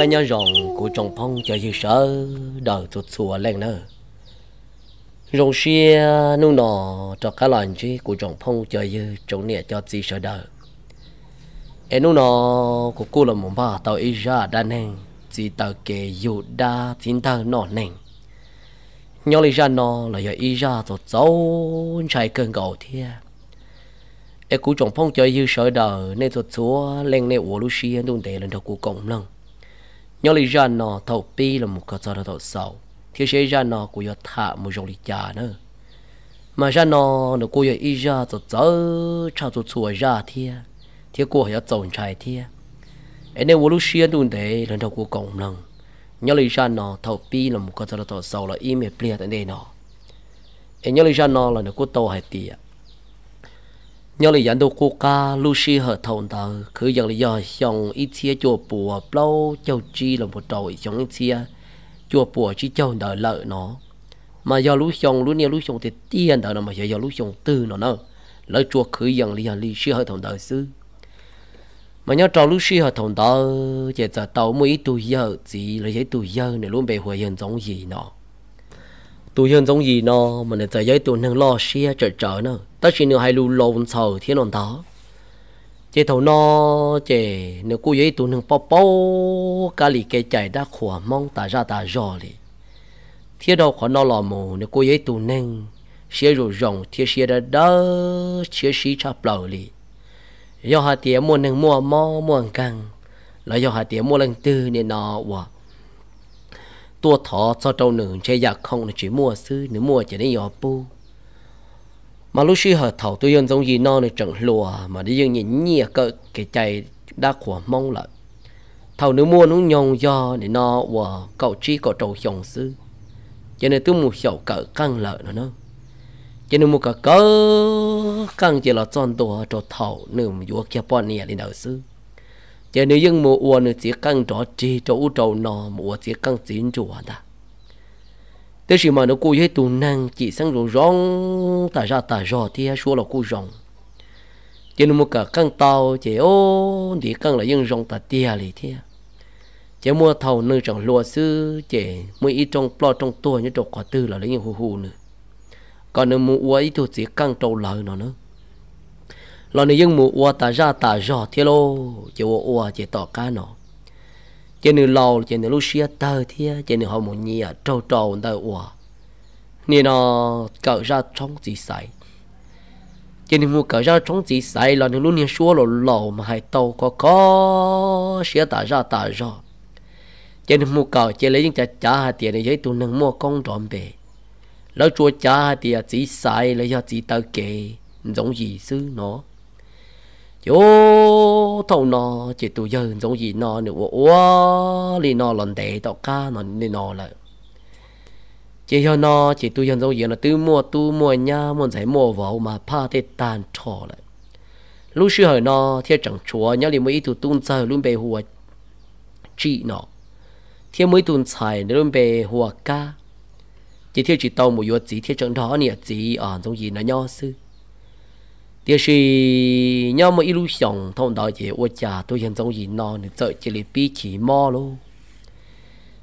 cái nhớ rồng của trồng phong cho dư sở đời tụt xùa lên nữa rồng xia nu nọ cho cái lòn chi của trồng phong cho dư trồng nè cho gì sở đời em nu nọ của cô là một bà tàu ý ra đa neng chỉ tàu kề dù đa tin tàu nọ neng nhớ lý ra nọ là giờ ý ra tụt dấu chạy cơn cầu thia em của trồng phong cho dư sở đời nên tụt xùa lên nè của Lucia đun tệ lên đầu của cộng lăng nhớ lý ra nó thầu pi là một cái cho nó thầu sầu thì sẽ ra nó cũng có thả một dòng lý trà nữa mà ra nó cũng có ý ra cho dỡ cho cho chùa ra thì cũng có trồng trái thì anh em lúc xưa đun để lần đầu của cộng lần nhớ lý ra nó thầu pi là một cái cho nó thầu sầu là im mệt bia tại đây nó anh nhớ lý ra nó là nó có tàu hay tiệt nhớ lý dẫn đầu quốc ca Lucy hợp thầu tờ cứ dẫn lý do dòng ít chia chùa bùa lâu châu chi là một đội dòng ít chia chùa bùa chỉ châu đợi lợi nó mà do lũ dòng thì tiền đợi nó mà do lũ dòng tư nó nữa lợi chùa cứ dẫn lý do Lucy hợp thầu tờ xứ mà nhớ trò Lucy hợp thầu tờ chỉ giờ tàu mấy tuổi giờ gì là giấy tuổi giờ này luôn bị hồi hiện giống gì nó tụi hiện giống gì nó mà này giờ giấy tụi năng lo xe trở nữa tất nhiên hay lưu lộn sầu thiên non đó chế thầu nó chế nếu cô giấy tụi năng bao cả lì cây chạy đã khỏa mong ta ra ta rò lì thiết đâu khó nó lò mù nếu cô giấy tụi năng xe rồi rồng thiết xe đã đỡ xe xí chắp lầu lì do hạt tiền mua năng mua mua căng là do hạt tiền mua lần tư nên nó wow tua thọ cho trâu nữ chơi giặc không là chỉ mua sư nếu mua chỉ để dò pu mà lúc xưa hợp thầu tôi dân giống gì nó này chẳng lùa mà đi dân nhìn nhẹ cơ cái chạy đã khỏa mong lại thầu nếu mua nó nhông do để nó và cậu chi cậu trâu dòng sư cho nên tôi mua sầu cỡ căng lợi nó cho nên mua cả cỡ căng chỉ là tròn tua trâu thầu nửa mà vua kia bọn nè đi đầu sư cho nên dân mua uo nữa chỉ căng trò chi trâu nọ mua chỉ căng chín chùa ta thế thì mà nó cô ấy tụ năng chỉ sang rồi rong ta rò thì số là cô rong cho nên mua cả căng tàu chỉ ô thì căng là dân rong ta tia lì thế chỉ mua thầu nơi trồng lúa sư chỉ mua ít trong plo trong tua như trồng quả tư là lấy những hù nữa còn nếu mua uo ít thôi chỉ căng trâu lợi nó nữa lần này dân mua uo ta rò thế lô chỉ uo chỉ tỏ cá nó cho nên lâu cho nên lúc xưa tơ thế cho nên họ muốn nhỉ trâu tơ uo nên nó cởi ra trong gì sai cho nên mua cởi ra trong gì sai là lúc này xua lồ mà hai tàu có xía ta rò cho nên mua cởi chỉ lấy những trả tiền để giấy tụi nâng mua con trộm về lỡ chua trả tiền chỉ sai là do chỉ tơ kề giống gì xứ nó chỗ thầu nó chỉ tụi giờ giống gì nó nữa quá li nó lần để tao cá nó li nó lại chỉ cho nó chỉ tụi giờ giống gì là tu mua nha muốn giải mua vào mà pha tê tan trò lại lúc xưa hồi nó theo chẳng chúa nhớ li mấy tụi tuôn chơi luôn bề hùa chị nó theo mấy tuôn xài luôn bề hùa cá chỉ theo chỉ tàu một yuột chỉ theo chẳng đó nè chỉ ở giống gì nó nho sư thì是要么一路上通到这我家都现种人咯，你走这里比起毛咯，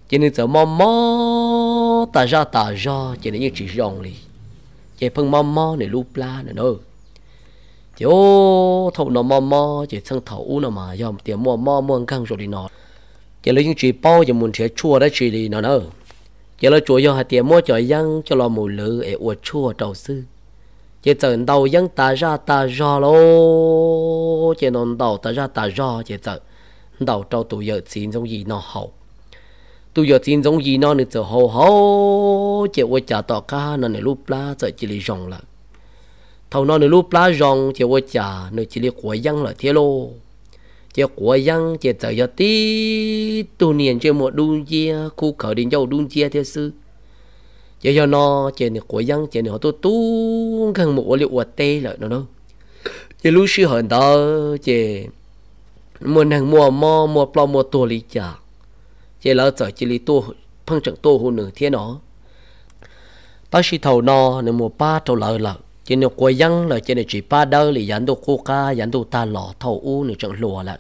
这里走毛大家这里一直用哩，这碰毛你路拉呢喏，就通到毛这层头呢嘛，要点毛刚说的喏，这里一直包就门车错的这里喏，这里主要还点毛就样就老母nữ诶我错导师。chỉ chờ đầu dân ta ra lô chỉ non đầu ta ra chỉ chờ đầu trâu tụi giờ xin giống gì nó hậu tụi giờ xin giống gì nó được chờ hậu chỉ qua trả tỏ cá nó này lúc lá giờ chỉ li rong là thầu nó này lúc lá rong chỉ qua trả nó chỉ li của dân là thế lô chỉ của dân chỉ chờ giờ tí tu niên chỉ một đun chia khu khởi đến dâu đun chia theo sư giờ cho nó trên này của dân trên này họ tu gần một liệu vật tê lại nó đâu chỉ lúc xưa hơn đó chỉ mua hàng mua plo mua tua lý trả chỉ là giờ chỉ lý tua phăng trận tua hồ nửa thiên nó bác sĩ thầu nó nên mua ba trâu lợn là trên này của dân là trên này chỉ ba đâu là dẫn đồ coca dẫn đồ ta lọ thầu u nửa trận lùa lại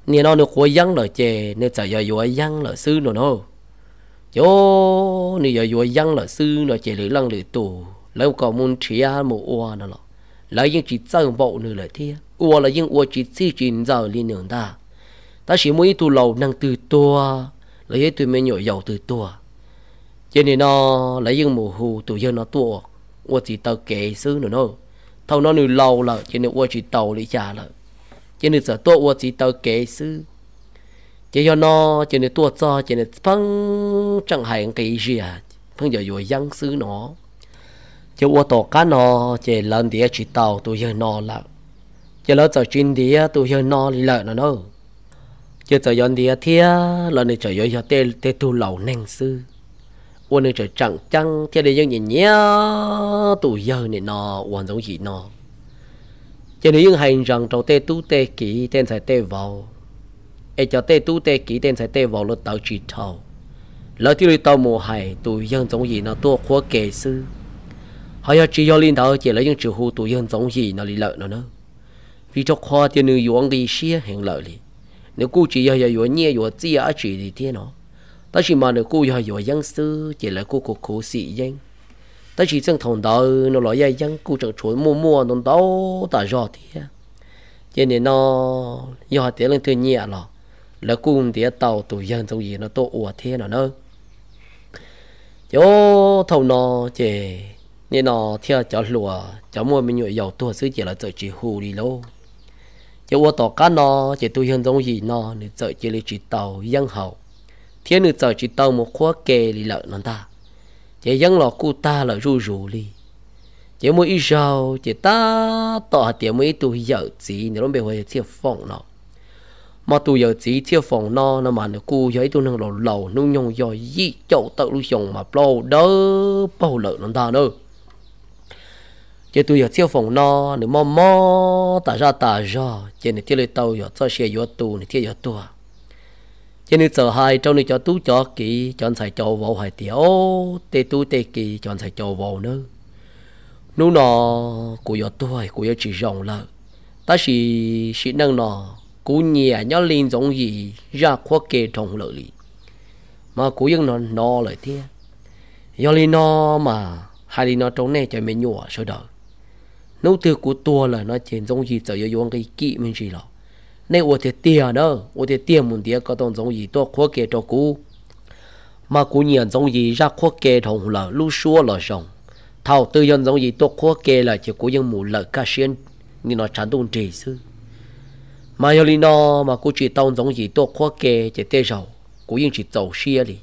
nè nó được quay dân là chè nè chạy giờ quay dân là sư nó nó chỗ nè giờ quay dân là sư nó chè lưỡi lăng lưỡi tù lấy còn muốn chia một oa nó lấy những chỉ chân bộ nữa là thế oa là những oa chỉ chín giờ liên đường ta chỉ muốn tu lâu năng từ tua lấy tụi mình nhồi dầu từ tua cho nên nó lấy những mùa hù tụi dân nó tua oa chỉ tàu kệ sư nữa nó thâu nó nửa lâu là cho nên oa chỉ tàu lấy trả là cho nên giờ tôi oa chỉ tàu kệ sư cho nó cho nên tua cho nên phăng chẳng hạn cái gì à phăng giờ rồi dân sư nó cho oa tổ cá nó chỉ lần thì chỉ tàu tụi dân nó là cho nó giờ chuyên đi tụi dân nó lợi nó cho giờ dân đi thia lần này trời giờ tê tê tu lầu neng sư oa này trời chẳng chăng theo đây dân nhìn nhé tụi dân này nó hoàn giống gì nó cho nên những hành rằng trâu tê tu tê kỹ tên phải tê vào ai cho tê tu tê kỹ tên phải tê vào nó tạo chỉ thầu lỡ tiêu đi tàu mùa hè tụi dân giống gì nó tua khóa kệ sư họ chỉ do liên thảo chỉ lấy những trường hữu tụi dân giống gì nó đi lợi nó nữa vì cho khoa thì nữ yuan đi xia hiện lợi đi nếu cô chỉ do yuan nhẹ yuan chi ở chỉ thì thế nó ta chỉ mà nếu cô do yuan dân sư chỉ là cô cố sĩ dân ta chỉ chẳng thằng đó nó nói vậy dân cô chẳng chuối mua nó đâu ta rõ thế cho nên nó do tiếng lên thường nhẹ là cô tiếng tàu tụi dân giống gì nó tổ ủa thế nó nữa chỗ thầu nó chỉ nên nó theo cháu lùa cháu mua mình nhựa dầu tua xứ chỉ là chợ chỉ hù đi lô cháu mua tàu cá nó chỉ tôi hơn giống gì nó nên chợ chỉ là chỉ tàu dân hậu thiên nữ chợ chỉ tàu một khóa kê đi lợi nó ta chỉ dân lò cô ta là rù đi chỉ mua ít rau chỉ ta tỏ tiền mấy tôi giờ gì nếu nó bị hồi thiệt phòng nó mà tôi giờ chỉ thiệt phòng nó mà nó cô giấy tôi năng lầu nó nhung rồi gì chậu tự lưu dùng mà lâu đỡ bao lợi nó ta nữa chỉ tôi giờ thiệt phòng nó nếu mò ta ra chỉ nên thiệt lấy tàu giờ cho xe giờ tu này thiệt giờ tua cho nên giờ hai trong này cho tú cho kỹ chọn xài cho vào hai tiểu tê tú tê kỹ chọn xài cho vào nữa nếu nó của giờ tuổi của giờ chỉ rộng là ta chỉ năng nó cú nhẹ nhớ lên giống gì ra khoa kê trồng lợi mà cú dân nó lại thế do lên nó mà hai lên nó trong này cho mình nhọ sơ đời nếu từ của tua là nó trên giống gì giờ dùng cái kỹ mình gì là nên ở thế tiền đó ở thế tiền muốn tiền có đồng giống gì tôi khoa kê cho cú mà cú nhận giống gì ra khoa kê trồng là lu xua là rồng thầu tư dân giống gì tôi khoa kê là chỉ cú dân mù lợi cá xuyên nên nó chán tôn trì sư mà giờ linh nó mà cú chỉ tông giống gì tôi khoa kê chỉ tê rầu cú dân chỉ走xia đi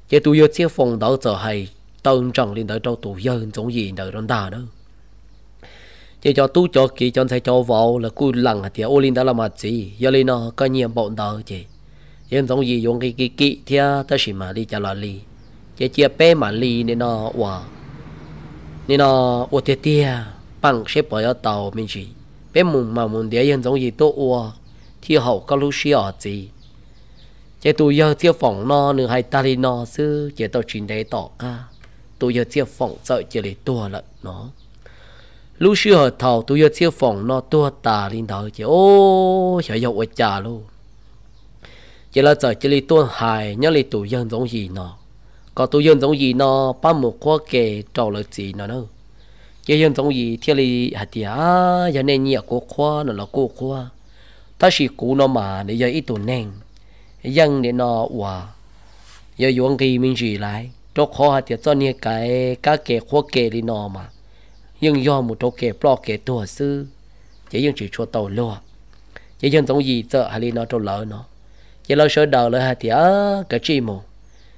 chỉ tụi giờ chia phòng đó giờ hay tông trọng lên tới trong tụi dân giống gì đời đó ta nữa chỉ cho tú cho kỹ cho thầy cho vào là cú lằng thì ô linh đó là mà gì giờ linh nó có nhiều bọn đó chị dân giống gì dùng cái kỹ theo ta chỉ mà đi cho là li chỉ chia bé mà li nên nó wow nên nó ô tê tê bằng xếp vào tàu mình chỉ bé mà muốn để dân giống gì tốt wow thì hậu có lúc xí ở gì chỉ tụi giờ chia phòng nó nửa hai ta đi nó sư chỉ tao chuyện đấy tỏ ca tụi giờ chia phòng sợ chỉ để tua lận nó lúc xưa ở thầu tụi giờ chia phòng nó tua tà lên đó chỉ ô sợ dậu ở trà luôn chỉ là sợ chỉ lấy tua hài nhớ lấy tụi dân giống gì nó có tụi dân giống gì nó bắt một khoa kề trâu là gì nó đâu chỉ dân giống gì theo lấy hạt tía giờ nên nhẹ của khoa nó là cô khoa ta chỉ cú nó mà để giờ ít tụi neng dân để nó hòa giờ dùng cái mình chỉ lại cho khó hạt tía cho nên cái các kề khoa kề đi nó mà nhưng do một chỗ kề pro kề tua sư chỉ dân chỉ cho tàu lo chỉ dân giống gì sợ hay đi nó cho lỡ nó chỉ lo sợ đầu lại hạt tía cái chi mù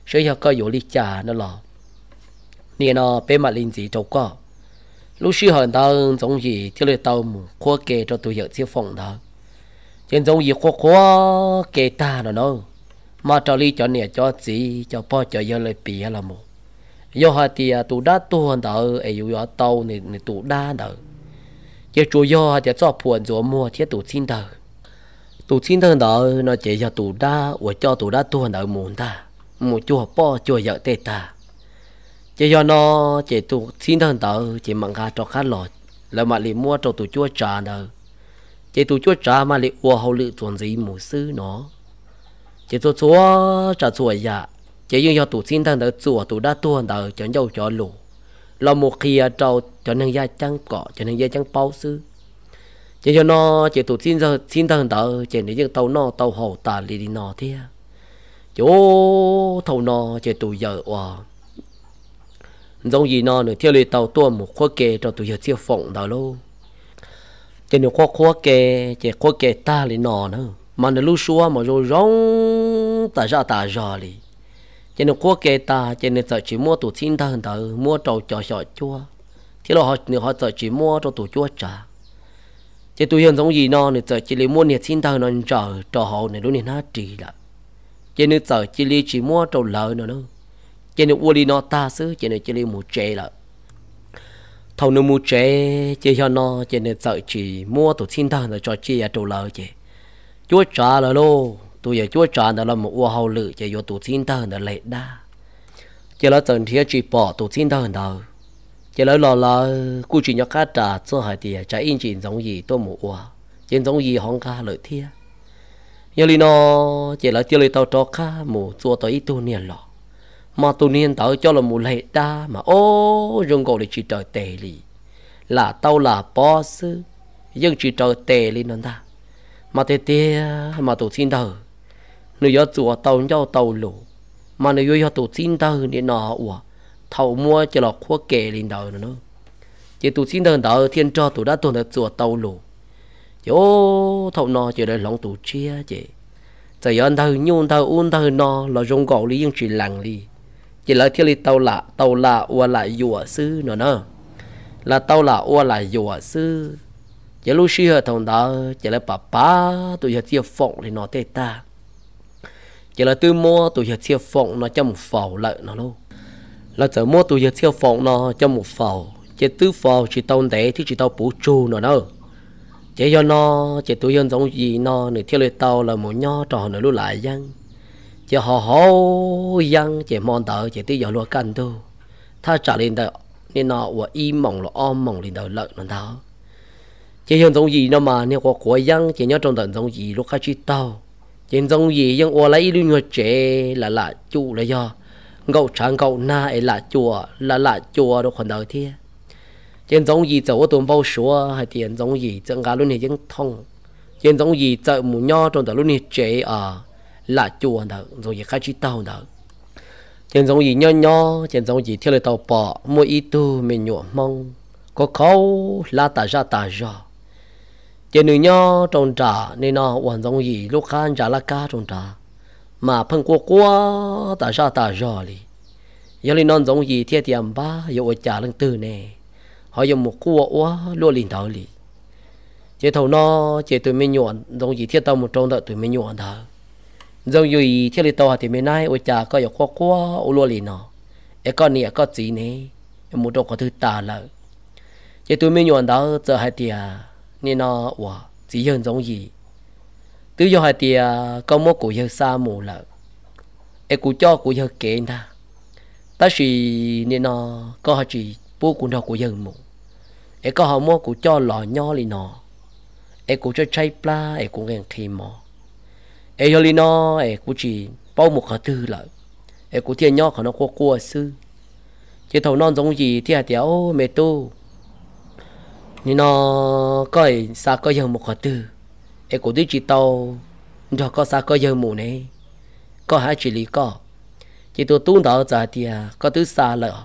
sợ giờ có vụ ly trà nó lò nè nó bé mặt linh gì đâu có lúc xưa hơn tao giống gì theo lời tao mù khoa kê cho tụi vợ siêu phòng đó trên giống gì khoa kê ta nó mà cho ly cho nè cho gì cho po cho giờ lời bìa là một do hai tia tụ đá tu hơn tao ấy dù ở tàu này tụ đá đó giờ chủ do thì cho buồn rồi mua thiết tụ xin thơ đó nó chỉ cho tụ đá và cho tụ đá tu hơn tao muốn ta một chùa po chùa vợ tê ta chỉ do nó chỉ tụ xin thơ tao chỉ mang ra cho khá lọt là mà liền mua cho tụ chua trà đó chỉ tụ chúa trả mà lại ua hậu lự chuẩn gì mù sư nó chỉ tụ chúa trả chúa dạ chỉ dùng cho tụ xin thằng đỡ chúa tụ đã tuôn đỡ cho nhau cho lù là một khi trâu cho nên gia trắng cọ cho nên gia trắng bao sư chỉ cho nó chỉ tụ xin thằng đỡ chỉ để những tàu nó tàu hậu tà lì đi nó thế chỗ thầu nó chỉ tụ giờ hòa giống gì nó nữa theo lời tàu tua một khoa kê cho tụ giờ chiêu phộng đỡ luôn chỉ nếu khoa kê chỉ khoa kê ta lì nó nữa mà nó lu xua mà rồi rong ta ra lì chỉ nếu khoa kê ta chỉ nếu chỉ mua tụ xin thằng đỡ mua trâu cho chua thì họ chỉ mua cho tụ chua trả chỉ tụ hiện giống gì nó nữa chỉ lấy mua nhiệt xin thằng nó cho họ này đúng là trì là chỉ nếu chỉ mua trâu lợn nữa chỉ nếu uống đi nó ta xứ chỉ nếu chỉ lấy một trẻ là thầu nếu một trẻ chỉ cho nó chỉ nếu chỉ mua tụ xin thằng rồi cho chia trâu lợn chỉ chúa trả là lô tụi giờ chúa trả là một uo hậu lự chỉ vô tụ xin thằng là lệ đa chỉ là cần thiết chỉ bỏ tụ xin thằng đâu chỉ là cụ chỉ nhắc cá trả cho hai tiền trả in chỉ giống gì tôi một uo chỉ giống gì hong cá lợi thiệt giờ li nó chỉ là tiêu lấy tàu cho cá một chùa tới tu niên lọ mà tu niên tới cho là một lệ đa mà ô rong gọi để chỉ trời tệ li là tàu là bó sư nhưng chỉ trời tệ li nó ta mà tê mà tụ xin thờ người giờ chùa tàu nhau tàu lũ mà người giờ tụ xin thờ để nó ủa thầu mua chỉ là khoa kệ lên đầu nữa chỉ tụ xin thờ đầu thiên cho tụ đã tuần được chùa tàu lũ chỗ thầu nó chỉ để lòng tụ chia chỉ giờ anh thờ nhung thờ un thờ nó là rong gạo li nhưng chỉ lằng li chỉ là thiên li tàu lạ ủa lại dùa sư nữa là tàu lạ ủa lại dùa sư giờ lúc xưa thằng đó chỉ là bà tụi giờ chia phộng thì nó tê ta chỉ là tôi mua tụi giờ chia phộng nó cho một phẩu lợi nó luôn là giờ mua tụi giờ chia phộng nó cho một phẩu chỉ tứ phẩu chỉ tao để thì chỉ tao bù trù nó đâu chỉ do nó chỉ tụi dân giống gì nó nửa theo lời tao là một nho trò nửa lúc lại dân chỉ họ dân chỉ mòn tờ chỉ tí giờ lúa canh thôi ta trả lên tờ nên nó và im mỏng là om mỏng lên tờ lợi nó đó chỉ hiện giống gì nó mà nếu có của dân chỉ nhớ trong tận giống gì lúc khác chỉ tao chỉ giống gì dân ở lấy lưu người trẻ là chủ là do gậu trắng gậu na ấy là chùa đâu còn đời thế chỉ giống gì dẫu tụm bao số hay tiền giống gì chẳng cả lúc này dân thông chỉ giống gì chợ mù nho trong tận lúc này trẻ là chùa đó rồi gì khác chỉ tao đó chỉ giống gì nho chỉ giống gì theo lời tao bỏ mua ít tu mình nhọ mong có khâu là ta ra chỉ nữ nho trong trà nên nó hoàn giống gì lúc khăn trả là cá trong trà mà phân qua ta ra đi giờ lên non giống gì theo tiệm ba giờ ở trà lăng tư nè họ dùng một cua quá luôn liền thở đi chỉ thầu nó chỉ tụi mình nhọn giống gì theo tao một trong đợt tụi mình nhọn thở giống gì theo lên tao thì mình nay ở trà có giờ qua luôn liền nó cái con này có gì nè một đồ có thứ tà lợi chỉ tụi mình nhọn đó giờ hai tia nên nó wow chỉ hơn giống gì từ giờ hai tia có một cụ giờ xa mù lợi em cụ cho cụ giờ kể ta chỉ nên nó có hai chỉ bố cụ nó cụ giờ mù em có họ mua cụ cho lò nho li nó em cụ cho chay pla em cũng nghe khi mò em cho li nó em cụ chỉ bao một khẩu tư lợi em cụ thiên nho họ nó qua sư chỉ thầu non giống gì thì hai tia ô mẹ tu nên nó coi xa có giờ một khẩu tư em cũng đi chỉ tàu cho có xa có giờ mù này có hai chỉ lý có chỉ tôi tuôn đó giờ thì có thứ xa lợ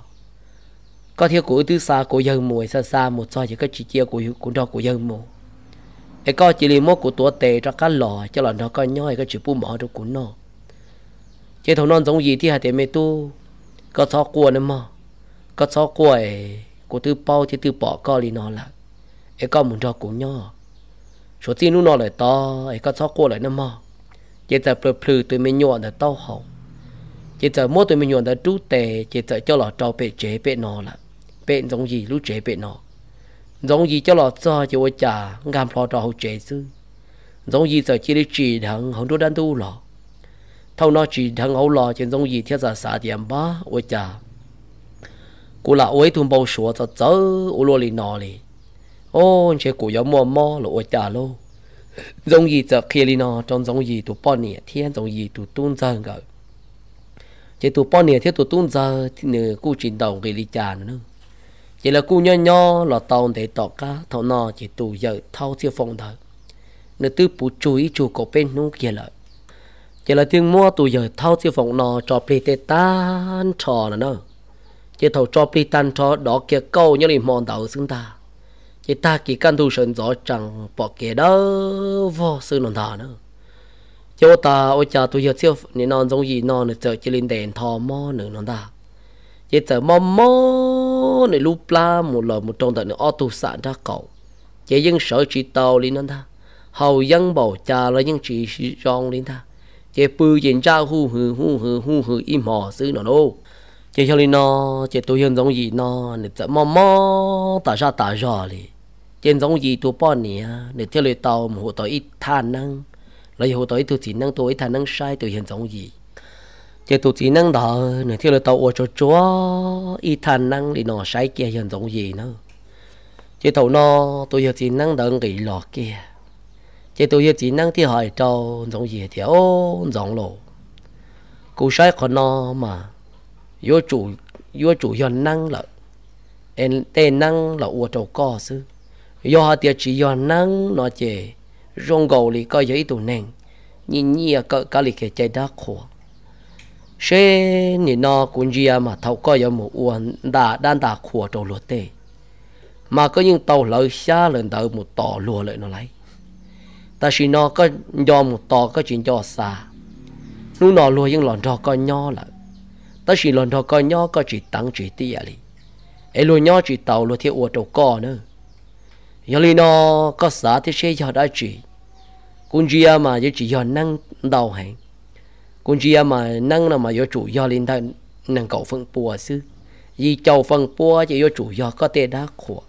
có theo của thứ xa của giờ mù xa một so chỉ có chỉ chia của đó của giờ mù em có chỉ lý một củaตัวtệ cho cá lò cho là nó coi nhoi có chỉ bu mỏ được của nó chỉ thằng non giống gì thì hai tiệm mẹ tu có cho cua nữa mà có cho cua của tư bao thì tư bỏ co li nó là em có muốn cho của nhau số tiền lúc nó lại to em có cho cua lại nữa mà chỉ giờ plừ tụi mình nhọn là tao hậu chỉ giờ mua tụi mình nhọn là trú tệ chỉ giờ cho lọ trâu bể chế bể nó là bể giống gì lúc chế bể nó giống gì cho lọ cho ôi chả ngam phò trâu chế chứ giống gì giờ chỉ đi chỉ thằng không đôi đan tu lọ thâu nó chỉ thằng ấu lọ trên giống gì thiết giả xả điểm ba ôi chả cú là ôi thùng bao số cho chớ ô lô lì nọ lì ô chế cú giống mò là ôi chả lô giống gì giờ kia li nó trong giống gì tụ bao nhiêu thiên giống gì tụ tuôn ra cả chỉ tụ bao nhiêu thiên tụ tuôn ra thì nửa cú chuyển đầu cái li trà nữa chỉ là cú nho là tàu để tọt cá thầu nọ chỉ tụ giờ thâu chiêu phong thôi nửa tư bù chuối chu cổ bên nú kia lại chỉ là tiếng mua tụ giờ thâu chiêu phong nọ cho plei tan trò nữa chỉ thầu cho plei tan trò đó kia câu nhớ đi mòn đầu xứng ta chỉ ta chỉ căn thu sơn rõ chẳng bỏ kẻ đó vô sư nón thà nữa cho ta ôi cha tôi giờ siêu nên non giống gì non để chờ chỉ lên đèn thò mò nữa nón ta chỉ chờ mò để lúc la một lần một trong tận ô tô sản ra cậu chỉ những sở chỉ tàu lên nón ta hầu dân bảo cha là những chỉ rong lên ta chỉ bự diễn ra hu hừ im hò sư nó đâu chỉ cho lên nó chỉ tôi hiện giống gì nó để chờ mò ta ra đi trên giống gì tôi bỏ nè để theo lời tàu một tối ít than năng lấy hồ tối tôi chỉ năng tôi than năng sai tôi hiện giống gì chỉ tôi chỉ năng đó để theo lời tàu ở chỗ chúa ít than năng để nó sai kia hiện giống gì nữa chỉ tàu nó tôi hiện chỉ năng đợi cái lọ kia chỉ tôi hiện chỉ năng thì hỏi trâu giống gì thì giống lộ cô sai con nó mà vô chủ hiện năng là em tên năng là ở chỗ co sư do tiệt chỉ do năng nó chè rong gầu li có giấy tụ nền nhìn cả li cái trái đá khô xe nhìn nó cũng gì mà thâu có有một uốn đan đá khô trâu lúa tê mà có những tàu lợi xa lần đầu một tỏ lúa lại nó lấy ta chỉ nó có do một tỏ có chuyện do xa lúc nó lúa những lòn trò con nho lại ta chỉ lòn trò con nho có chỉ tăng chỉ tia li ấy lúa nho chỉ tàu lúa theo uốn trâu co nữa giờ li nó có xã thì sẽ cho đã chỉ con gì mà giờ chỉ do năng đầu hành con gì mà năng là mà do chủ do linh thân năng cầu phân bùa sư vì châu phân bùa chỉ do chủ do có thể đá khổ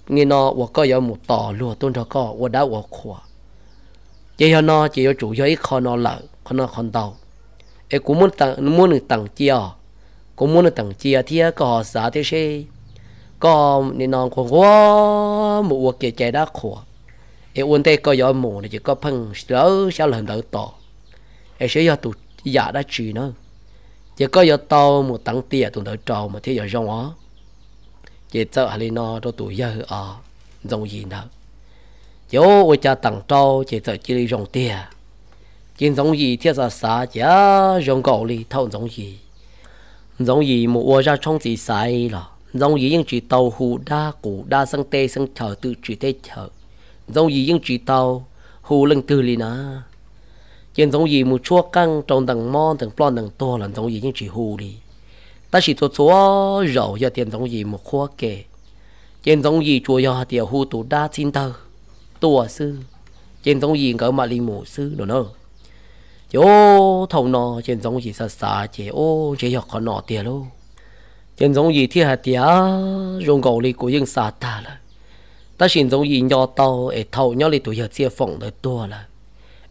nghe nó hoặc có do một tỏ lúa tôn cho có hoặc đá hoặc khổ chỉ do nó chỉ do chủ do ít con nó lợ con nó con tàu em cũng muốn được tặng chia cũng muốn được tặng chia thì có xã thì sẽ có nên nó có quá một cái trái đá khổ em uốn tay có gió mù thì chỉ có phăng lỡ sao lần đầu tỏ em sẽ do tụt giả đã chỉ nữa chỉ có gió tàu một tặng tiền tụt đỡ trâu mà thế giờ rong ó chỉ sợ hay nó cho tụi giờ rong gì đâu chỗ ôi cha tặng trâu chỉ sợ chỉ đi rong tiền chỉ rong gì thế giờ xả chỉ rong gạo đi thâu rong gì một ô ra trong gì sai là giống gì những chỉ tàu hù đa cụ đa sang tê sang chờ tự chỉ tê chờ giống gì những chỉ tàu hù lưng từ lì na trên giống gì một chúa căng trong tầng mon tầng plon tầng to là giống gì những chỉ hù đi ta chỉ số rầu giờ tiền giống gì một khoa kề trên giống gì chùa giờ tiền hù tụ đa xin tơ tua sư trên giống gì cỡ mà li mù sư đồ nữa chỗ thầu nọ trên giống gì xa chế ô chế học còn nọ tiền luôn trên giống gì thì hạt tía rong gạo li của dân xã ta là ta xin giống gì nhỏ tàu ở thầu nhỏ li tuổi giờ chia phòng tới tua là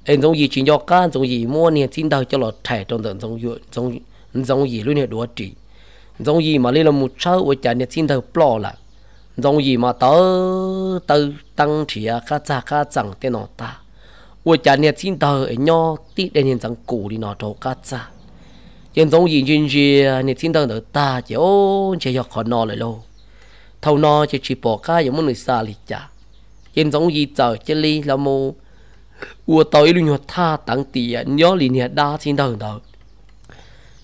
em giống gì chỉ nhỏ cá giống gì mua nè xin đầu cho lọt thẻ trong tận giống gì luôn nè đùa trị giống gì mà li là một sáu ở chả nè xin đầu plo là giống gì mà tớ tăng chỉ cá chẳng tên nó ta ở chả nè xin đầu ở nhỏ tí đến hiện rằng cũ đi nó trâu cá cha trên giống gì chuyên gì nè xin đầu nữa ta chỉ chỉ học khó nó lại lâu thâu nó chỉ bỏ cá giống một người xa lì chả trên giống gì chờ chỉ li là một ua tới luôn nhột tha tăng tiền nhớ li nè đa xin đầu đó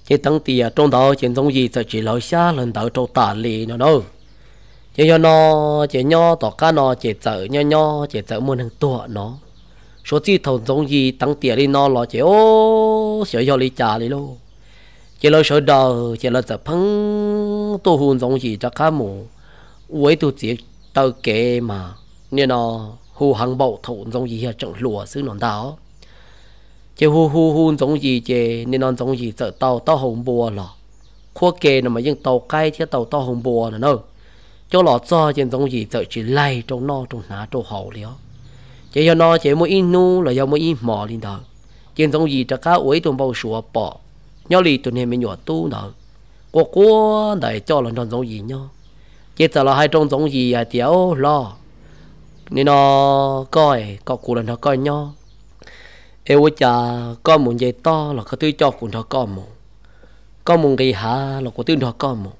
chỉ tăng tiền trong đó trên giống gì chỉ nói xa lần đầu trâu tả lì nó đâu chỉ cho nó chỉ nho tỏ cá nó chỉ chờ nho chỉ chờ một hàng tua nó số chi thầu giống gì tăng tiền đi nó là chỉ sợ do li chả li luôn chỉ lo sợ đời chỉ lo tập phăng tu hồn giống gì cho cá mù với tu chỉ tao kệ mà nên nó hù hàng bậu thổ giống gì chẳng lùa xứ nón đáo chỉ hù giống gì chỉ nên nó giống gì sợ tao hồng bùa lọ khoa kệ nó mà nhưng tàu cay chứ tao hồng bùa nữa đâu cho lọ cho trên giống gì sợ chỉ lay trong no trong ná trong hậu lió chỉ cho nó chỉ mỗi in nu là do mỗi in mò lên đời trên giống gì cho cá uế tụi bao sủa bỏ nhớ lì tụi này mới nhỏ tu nợ quá để cho là non giống gì nhá chỉ là hai trong giống gì à tiểu lo nên nó coi có cụ là nó coi nho em ơi cha có một giày to là có tư cho cụ nó có một cái hạ là có tư nó có một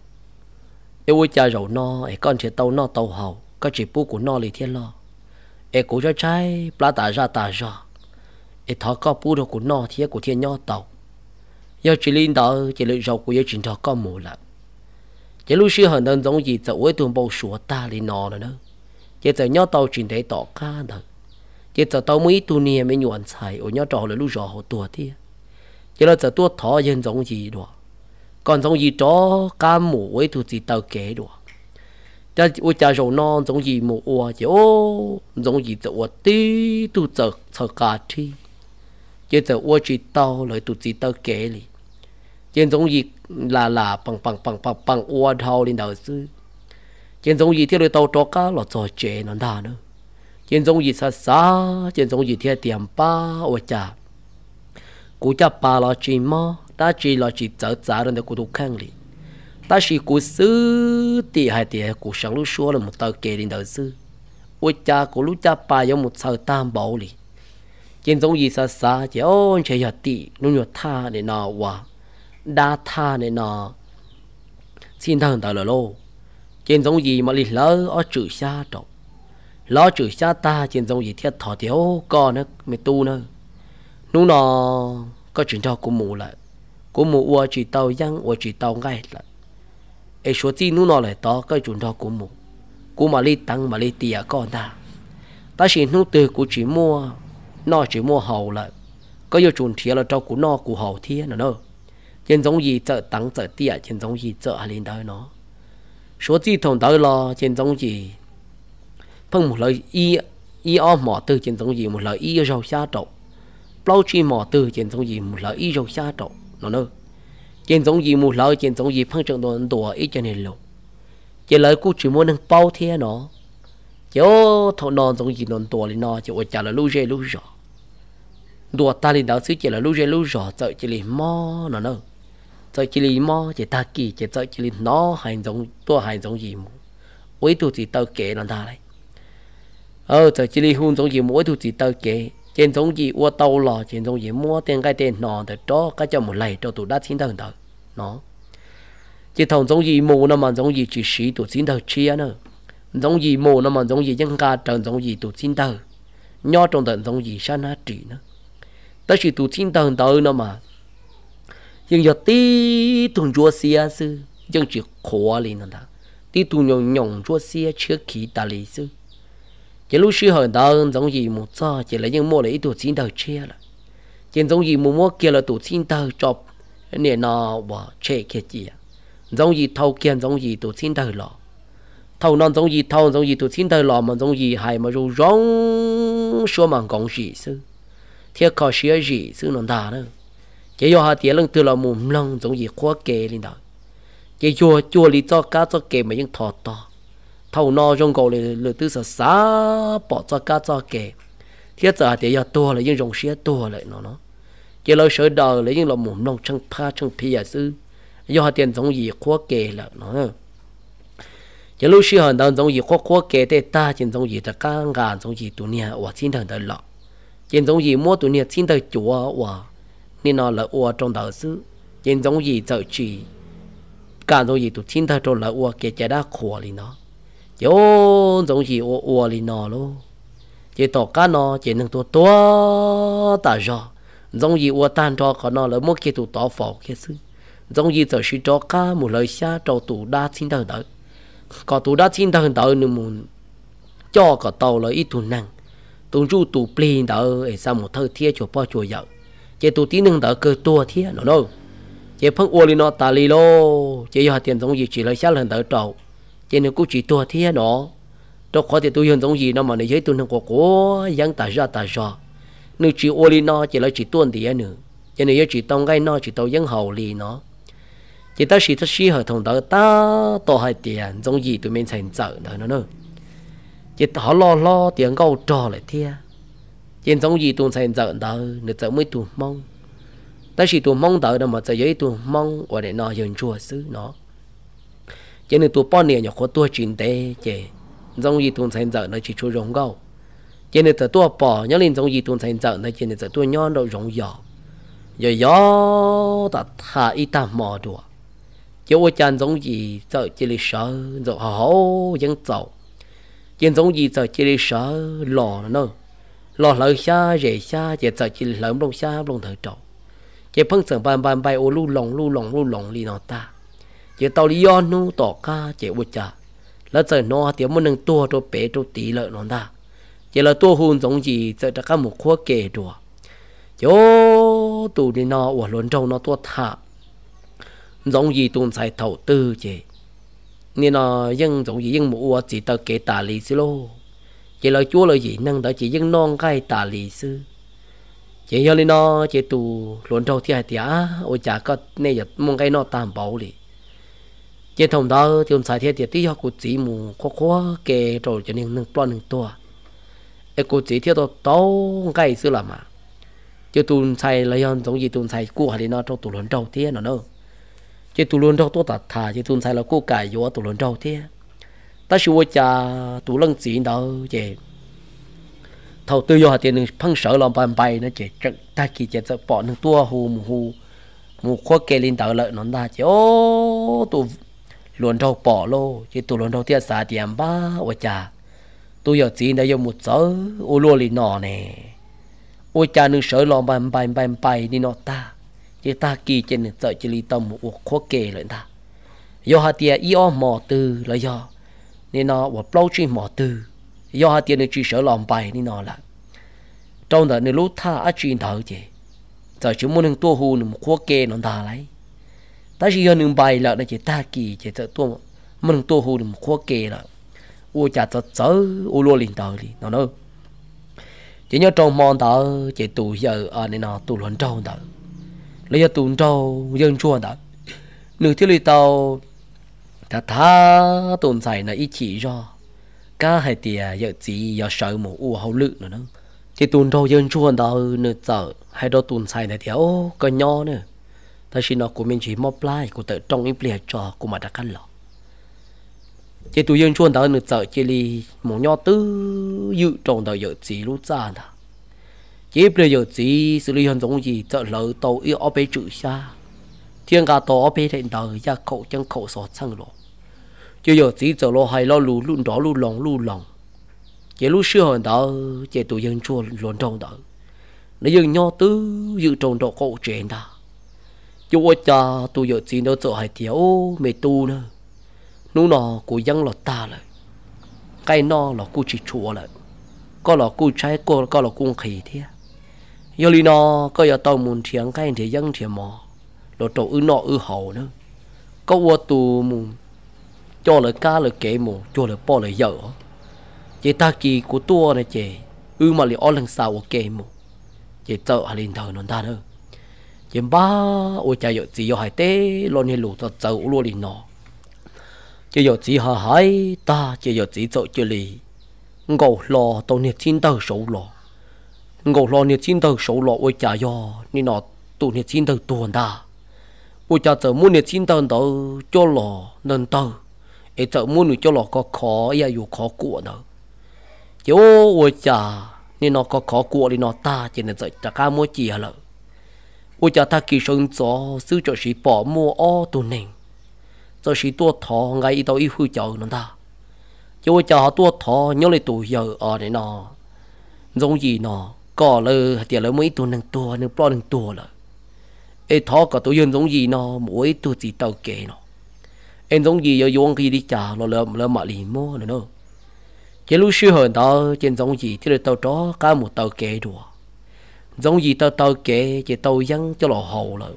em ơi cha rầu no em con chỉ tàu no tàu hậu có chỉ bố của nó lì thiên lo em cụ cho trái plá tả ra em thọ có bố đồ của nó thì của thiên nho tàu giờ chỉ linh đó chỉ lợi rầu của giờ chỉ thọ có một là chỉ lúc xưa hơn đơn giống gì dẫu với tuồng bầu sủa ta lì nọ nữa chỉ giờ nho tàu chỉ để tỏ ca thôi chỉ giờ tàu mấy tu nia mới nhuận xài ở nho trò là lúc rõ họ tua thế chỉ là giờ tua thọ dân giống gì đó còn giống gì chó cá mủ với tu gì tàu kế đó cha ôi cha rồi non giống gì mù ua chỉ ô giống gì tàu tí tu giờ sợ cả thi chỉ giờ ua chỉ tàu lại tu gì tàu kế li chỉ giống gì là bằng ua thâu lên đầu sư chỉ giống gì theo lời tàu cho cá là trò chơi nó đa nữa chỉ giống gì xa chỉ giống gì theo tiệm ba ôi cha cú cha ba là chỉ mò ta chỉ là chỉ dở lên để cú tu khang li ta chỉ cú sư thì hai thì cú sáng lúc xưa là một tờ kê lên đầu sư ôi cha cú lúc cha ba giống một sợi tam bảo li trên giống gì xa chỉ ôn chơi giờ tị nó nhột tha để nọ wa đa tha để nọ xin thằng tờ là lô trên giống gì mà li lỡ ở chữ xa trọc lo chữ xa ta trên giống gì thiết thọ thiếu con nữa mày tu nữa nó nọ có chuyện cho cú mù lại cú mù ua chỉ tàu giăng ua chỉ tàu ngay lại ấy số chi nó lại to cái chuyện cho cú mà đi tăng mà đi tỉa con ta chỉ nó từ cú chỉ mua nó chỉ mua hậu lại có nhiều chuyện thiệt là cho cú nó cú hậu thiệt nữa trên giống gì chợ tăng chợ tỉa trên giống gì chợ lên đó nó số chi thằng đó lo trên giống gì phân một lời y mỏ từ trên giống gì một lời y rau xa trộn bao chi mỏ từ trên giống gì một lời y rau xa trộn nó nữa trên giống gì một lời trên giống gì phân trận đồ đùa ít cho nên lộ trên lời cú chỉ muốn nâng bao thế nó chỗ thầu non giống gì non đùa lên nó chỗ trả là lu rõ đùa ta lên đó xứ chỉ là lu rõ sợ chỉ là mò nó nữa sợ chỉ là mò chỉ ta kỳ chỉ sợ chỉ là nó hành giống gì mỗi tu chỉ tao kể nó ta đấy sợ chỉ là hôn giống gì mỗi tu chỉ tao kể trên giống gì ua tàu lò trên giống gì mua tiền cái tiền nọ để cho cái cho một lầy cho tụi đã xin thằng đó nó chỉ thằng giống gì mù nó mà giống gì chỉ xí tụi xin thằng chia nữa giống gì mù nó mà giống gì dân ca trần giống gì tụi xin thằng nho trong tận giống gì san há trị nữa tất chỉ tụi xin thằng đó nó mà nhưng giờ tí tụi chúa xia sư dân chỉ khó lên nó tí tụi nhồng chúa xia trước khi ta lý sư chỉ lúc xưa hồi đó giống gì một cho chỉ là những mua lấy tụi xin tờ chia là trên giống gì mua kia là tụi xin tờ chọc nè nó bỏ chế kia gì giống gì thâu kia giống gì tụi xin tờ lọ thâu non giống gì tụi xin tờ lọ mà giống gì hay mà rồi rong số mà còn gì sư thiết khó xía gì sư nó đà nữa chỉ do hai tiếng lần từ là mồm lông giống gì khó kề lên đó chỉ chua lý cho cá cho kề mà những thọ to thầu no trong cầu là tư sở xá bỏ cho cá cho kề thiết giờ thì giờ tua là những dòng xe tua lại nó chỉ lời sợ đời là những là mồm nông trong phi à sư do tiền giống gì khó kề là nó chỉ lúc xưa hồi đó giống gì khó kề để ta trên giống gì ta càng gàn giống gì tụi nia và xin thằng đời lọ trên giống gì mua tụi nia xin đời chúa và nên nó là ua trong đời sư trên giống gì sợ chỉ càng giống gì tụi xin đời trong là ua kề chả đã khổ đi nó chỗ giống gì ua li nọ luôn chỉ tỏ cá nó chỉ nâng tua ta rõ giống gì ua tan cho có nó là một cái tụ tỏ phỏ kia sư giống gì giờ chỉ cho cá một lời xa cho tụ đa xin thằng đó có tụ đa xin thằng đó nữa muốn cho có tàu là ít tụ năng tụ ru tụ plin đó để sao một thơ thiê cho bao chùa dạo chỉ tụ tí nâng đó cơ tua thiê nó đâu chỉ phân ua li nó ta li lô chỉ do tiền giống gì chỉ lời xa lần đó trâu cho nên cũng chỉ tua thế nó đâu có thể tôi hiện giống gì nó mà này giấy tôi không có dáng ta ra nếu chỉ ô li nó chỉ là chỉ tuôn thì nữa cho nên chỉ tông ngay nó chỉ tao dáng hậu li nó chỉ ta chỉ xí hợp同đó ta to hai tiền giống gì tụi mình thành trợ nữa nó chỉ họ lo tiền câu trò lại thế trên giống gì tụi thành trợ đó nữa trợ mới tụi mong ta chỉ tụi mong đợi đâu mà trợ giấy tụi mong ở đây nó dần chùa xứ nó cho nên tụi bọn này nhỏ có tua chuyện tế chứ giống gì tuần thành giờ nó chỉ cho rong gạo cho nên từ tua bỏ nhớ lên giống gì tuần thành giờ nó cho nên từ tua nhon đâu rong gió giờ gió ta thả ít ta mò đùa chứ ôi chăn giống gì giờ chỉ là sợ rồi hổ vẫn giàu trên giống gì giờ chỉ là sợ lò nữa lò lợi xa rẻ xa chỉ giờ chỉ lợm đông xa đông thời trâu chỉ phân sản bàn bay ô lu lồng li nó ta chỉ tàu đi on nu tỏ ca chỉ ôi chả là giờ nó tiếng muốn nâng tua cho bé cho tí lợi nó ta chỉ là tua hôn giống gì giờ đã có một khoa kề đùa chỗ tụ đi nó ở luôn trâu nó tua thả giống gì tuần sai thầu tư chứ nên nó dân giống gì dân mua chỉ tao kể tả lý sư lô chỉ là chúa là gì năng đó chỉ dân non cái tả lý sư chỉ cho nên nó chỉ tụ luôn trâu thì hai tía ôi chả có này giờ mong cái nó tạm bảo đi chỉ thông đó tuần sai thì tiệt tí họ cũng chỉ mù khó kể rồi cho nên nâng plan nâng tua em cũng chỉ theo tao cái sư làm mà chứ tuần sai là dân giống gì tuần sai của hai nó trong tụ luôn trâu thì nó nữa chứ tụ luôn trâu tôi tạt thà chứ tuần sai là cô cài vô tụ luôn trâu thế ta xua cha tụ lăng chỉ đâu chứ thầu tư do tiền đừng phăng sợ làm bàn bay nó chỉ ta chỉ sẽ bỏ những tua hù mù khoa kê lên tàu lợi nó ta chứ ô tụ luôn trâu bỏ lô chứ tụ luôn trâu thế xả tiền ba ôi cha tôi giờ chỉ đã dùng một số ô lô lì nọ nè ôi cha đừng sợ làm bàn bay đi nọ ta chứ ta kỳ trên sợ chỉ li tâm một khoa kê lợi ta do hạt tiền io mò từ là do nên nó một lâu chỉ mò từ do hạt tiền chỉ sợ làm bài nên nó là trong đó nên lúc tha ở trên thở chứ giờ chúng muốn tua hù một khoa kê nó ta lấy ta chỉ hơn những bài là nó chỉ ta kỳ chỉ sợ tua muốn tua hù một khoa kê là ôi chả sợ sợ ôi luôn liền tờ đi nó nữa chỉ nhớ trong mòn tờ chỉ tụ giờ ở nên nó tụ luận trâu tờ lấy giờ tụ trâu dân chua tờ nửa thiếu lý tàu ta tha tồn tại là ý chỉ do cá hai tia giờ chỉ giờ sợ một u hậu lự nữa chỉ tồn trâu dân chua tờ nửa giờ hai đôi tồn tại này thì ô có nho nữa ta xin nó của mình chỉ móp lại của tự trong im lìa cho của mà đã cắt lọ chỉ tụ dân chua tờ nửa giờ chỉ li một nho tứ dự trong tờ giờ chỉ lúc ra ta chỉ bây giờ chỉ xử lý hơn giống gì chợ lỡ tàu yêu ở bên chữ xa thiên cả tàu ở bên hiện đời ra khẩu chân khẩu sọt sang lộ chứ giờ chỉ chợ lo hay lo lù luôn đó lu lòng chỉ lúc xưa hơn đó chỉ tụi dân chua luôn trong đó nếu dân nho tứ dự trong đó cậu chuyện ta chú ơi cha tụi giờ chỉ nó chợ hay thiếu mẹ tu nữa nú nọ của dân lọt ta lại cái nọ là cô chỉ chùa lại có là cô trái có là cung khí thế giờ li nó có giờ tàu muốn thieng cái thì dân thiềm mò rồi tổ nọ hậu nữa có qua tù mù cho lời ca lời kể mù cho lời bỏ lời dở chị ta kỳ của tua này chị mà li lần sau kể mù chị sợ hà linh thời nó ta nữa chị ba ôi cha giờ chỉ giờ hai té luôn hay lù ta sợ luôn li nọ chị giờ chỉ hà hai ta chị giờ chỉ sợ chị li ngầu lò tàu nhiệt chín tàu sầu lò ngầu lò nhiệt chín tàu sầu lò ôi cha do nên nó tụ nhiệt chín tàu tuần ta ôi cha giờ muốn nhiệt chín tàu đó cho lò nên tàu ấy giờ muốn được cho lò có khó ya dù khó của nữa chứ ôi cha nên nó có khó của thì nó ta chỉ nên giờ ta cá mua chỉ hả lợ ôi cha ta kỳ sơn gió sư cho sĩ bỏ mua o tụ nền giờ sĩ tua thọ ngay tàu y hư chợ nó ta chứ ôi cha tua thọ nhớ lại tụ giờ ở đây nó giống gì nó có lơ tiền lơ mấy tụ nâng tua nâng pro nâng tua lợ ê thọ cả tụ dân giống gì nó mỗi tụ chỉ tàu kề nó em giống gì giờ dùng khi đi trả nó lơ mà lì mua nữa chứ lúc xưa hơn đó trên giống gì thì tàu đó cả một tàu kề đùa giống gì tàu kề chỉ tàu dân cho lò hậu lợ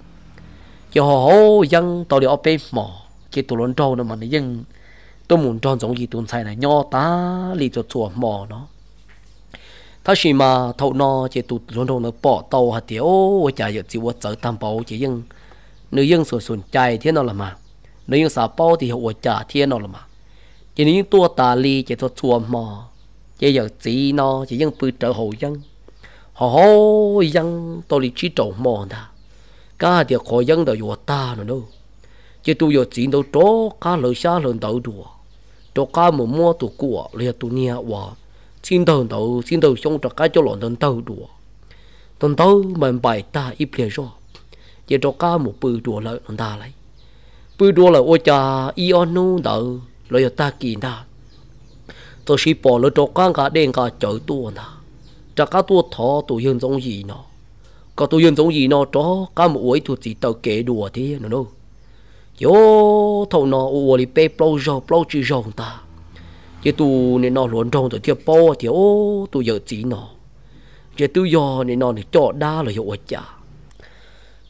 cho hậu dân tàu đi ở bên mỏ chỉ tụ lớn trâu nữa mà nó dân tôi muốn cho giống gì tuần sai này nho tá lì cho chùa mỏ nóถ้าชิมาเท่านอเจตุลนนปอโตหะเตียวว่าจะอยากจิวเจอตามเปาเจยังเนื้อยังสนใจเทียนนอละมาเนื้อยังสาเป้าที่หัวจ่าเทียนนอละมาเจนี้ยังตัวตาลีเจตัวชัวมอเจอยากจีนอเจยังปืนเจอหัวยังหัวยังตัวลีชีโจมอนะก้าเดียวขอยังเดียวอยู่ตาเนาะเจตัวอยากจีนตัวโตก้าเลยชาเลยเดาดัวโต cho cá một mua tụ của liền tụ nia và xin đầu xong cho cá cho lợn tận tàu đùa tận tàu mình bài ta ít liền rồi giờ cho cá một bự đùa lại nó ta lấy bự đùa là ôi cha ionu đầu rồi ta kỳ ta tôi chỉ bỏ lỡ cho cá cả đen cả chở tua nè cho cá tua thọ tụ yên giống gì nó có tụ yên giống gì nó cho cá một uế tụ chỉ tàu kể đùa thế nó đâu yo thầu nó uế đi bao chỉ rong ta chứ tụ nên nó luồn trong từ thiệp bao thì ô tụ giờ chỉ nó chứ tụ giờ nên nó cho đa là hiệu quả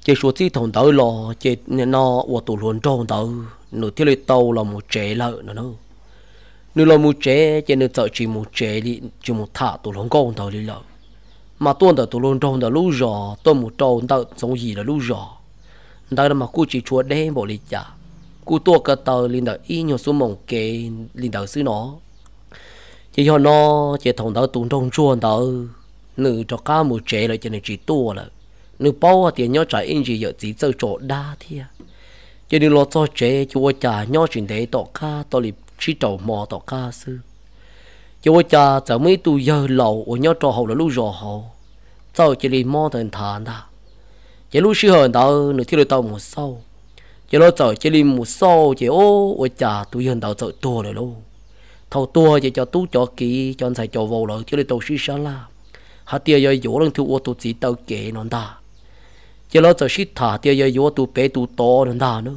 chứ số chỉ thằng tao lo chứ nên nó uế tụ luồn trong tao nửa thiết lấy tàu là một trẻ lợn nó đâu nửa là một trẻ chứ nửa sợ chỉ một trẻ đi chỉ một thả tụ luồn con tao đi lợn mà tuần tao tụ luồn trong tao lú giò tuần một trâu tao giống gì là lú giò tao mà cô chỉ chuột đen bỏ đi chả cô tua cái tờ linh đạo y nhiều số mỏng kề linh đạo xứ nó chỉ cho nó chỉ thằng tao tụng trong chuồn tao nữ cho cá một trẻ lại cho nên chỉ tua là nữ bao tiền nhớ trả in gì giờ chỉ chơi chỗ đa thế cho nên lo cho trẻ chúa cha nhớ chuyện đấy tao cá tao liền chỉ trầu mò tao cá xứ chúa cha giờ mấy tu giờ lầu ở nhớ trò hậu là lúc rò hậu tao chỉ liền mò thành thản ta chỉ lúc xưa hơn tao nửa thiếu tao một sau chỉ lo chờ chỉ liền một sau chỉ ôi cha tôi hơn tao chờ tua rồi luôn thầu tua chỉ cho tú cho kỹ cho anh xài cho vào rồi chỉ là tao xí xa la hạt tiền giờ dỗ lần thu ô tô chỉ tao kể nó ta chỉ lo chờ xí thả tiền giờ dỗ tu bé tu to nó ta nữa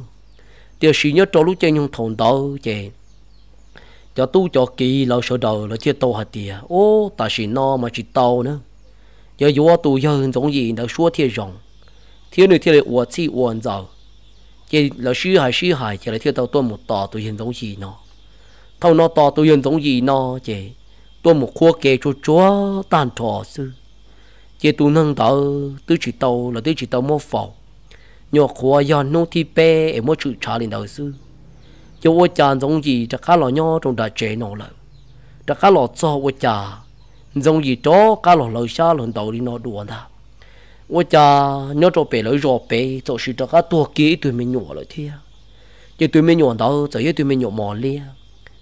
tiền xí nhớ cho lúc chơi nhung thòng tao chỉ cho tú cho kỹ lâu sợ đầu là chưa tao hạt tiền ta xí no mà chỉ tao nữa giờ dỗ tu giờ giống gì đã xua thiệt rộng thiên này thiên này uổng chi uổng giàu chỉ là suy hại chỉ là thiên tao tôi một tỏ tôi hiện giống gì nó thâu nó tỏ tôi hiện giống gì nó chỉ tôi một khoa kê cho chúa tan trò sư chỉ tôi nâng tao tôi chỉ tao mua phẩu nhỏ khoa do nô thi pe em mua chữ trả lên đầu sư cho tôi chàng giống gì chắc cá lò nho trong đại chế nó lại chắc cá lò cho tôi chàng giống gì đó cá lò lời xa lần đầu đi nó đùa ta ôi cha nhớ cho bé lấy rò bé cho sự cho các tua kỹ tụi mình nhỏ lại thế chứ tụi mình nhỏ đâu giờ tụi mình nhỏ mò lia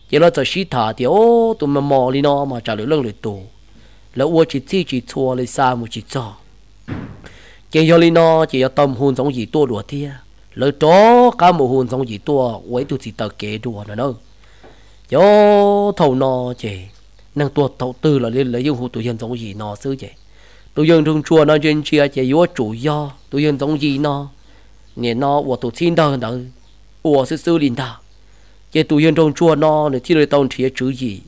chứ nó giờ xí thả thì tụi mình mò li nó mà trả lời lương lời tù là ôi chỉ thua lấy xa một chỉ cho chứ giờ li nó chỉ tâm hồn giống gì tua đùa thế lời đó cả một hồn giống gì tua với tụi chỉ tờ kế đùa nữa đâu cho thầu nó chứ năng tua thầu tư là lên lấy yêu tụi dân giống gì nó xứ vậy tôi dân trong chùa nó trên chia chỉ yếu chủ do tôi dân giống gì nó nè nó của tổ xin đâu đó của sư linh ta chỉ tôi dân trong chùa nó để thi lời tông chỉ chữ gì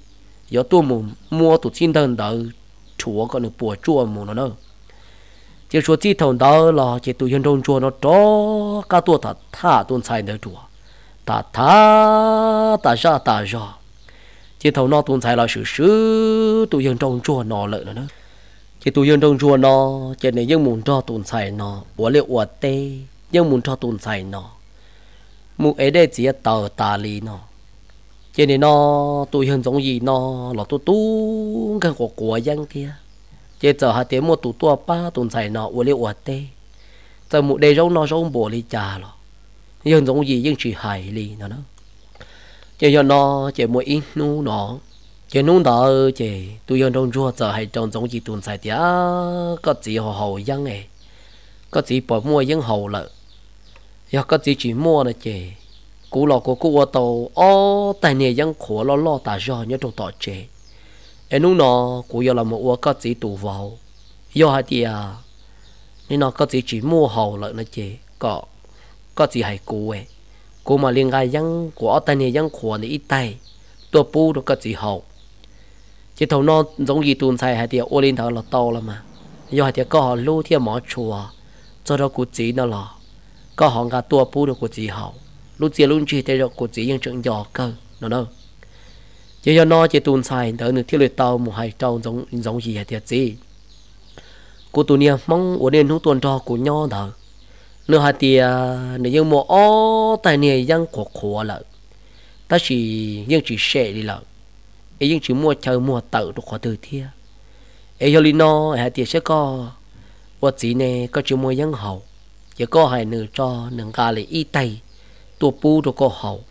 yếu tôi mua tổ xin đâu đó chùa còn được bùa chùa một nó nữa chỉ số chi thằng đó là chỉ tôi dân trong chùa nó đó cả tôi thả tôi xài được chùa ta ra chỉ thằng nó tôi xài là sự tôi dân trong chùa nó lợi nữa chỉ tụi dân trong chùa nó chỉ này dân muốn cho tụi xài nó của liệu của tê dân muốn cho tụi xài nó muốn ấy đây chỉ tờ tà lý nó chỉ này nó tụi dân giống gì nó là tụi tu cái của dân kia chỉ giờ hạt tiền một tụi tua ba tụi xài nó của liệu của tê giờ một đây giống nó giống bồ lý trà rồi dân giống gì dân chỉ hài lý nó chỉ cho nó chỉ một ít nu nó chỉ nung đó chỉ tôi dân trong chùa giờ hay trong giống gì tuần sai tiếc có gì hậu dân ấy có gì bỏ mua dân hậu lợ giờ có gì chỉ mua là chỉ cú lọ của cú tàu tại nhà dân khổ lo ta do nhớ trong tọt chế em nung nó cú giờ là một có gì tụ vào do hay tiếc nên nó có gì chỉ mua hậu lợ nó chỉ có gì hay cú ấy cú mà liên ngay dân của tại nhà dân khổ này ít tay tôi bu được có gì hậu chỉ thầu nó giống gì tuần sai hay thì ô lên thầu là to lắm mà do hay thì có họ lưu theo mỏ chùa cho đó cụ chỉ nó là có họ cả tua pu được cụ chỉ hậu lúc chia luôn chỉ theo cụ chỉ những chuyện nhỏ cơ nó đâu chỉ do nó chỉ tuần sai đỡ được theo lời tàu một hai trâu giống gì hay thì gì cụ tuần này mong ô lên lúc tuần cho cụ nho đỡ nữa hay thì nếu như một tại này dân khổ là ta chỉ sẽ đi lợn ấy nhưng chỉ mua chơi mua tự được khỏi từ thiê ấy cho lino hay thì sẽ có vật gì này có chỉ mua dân hậu chỉ có hai nửa cho nửa gà lấy y tay tua pu được có hậu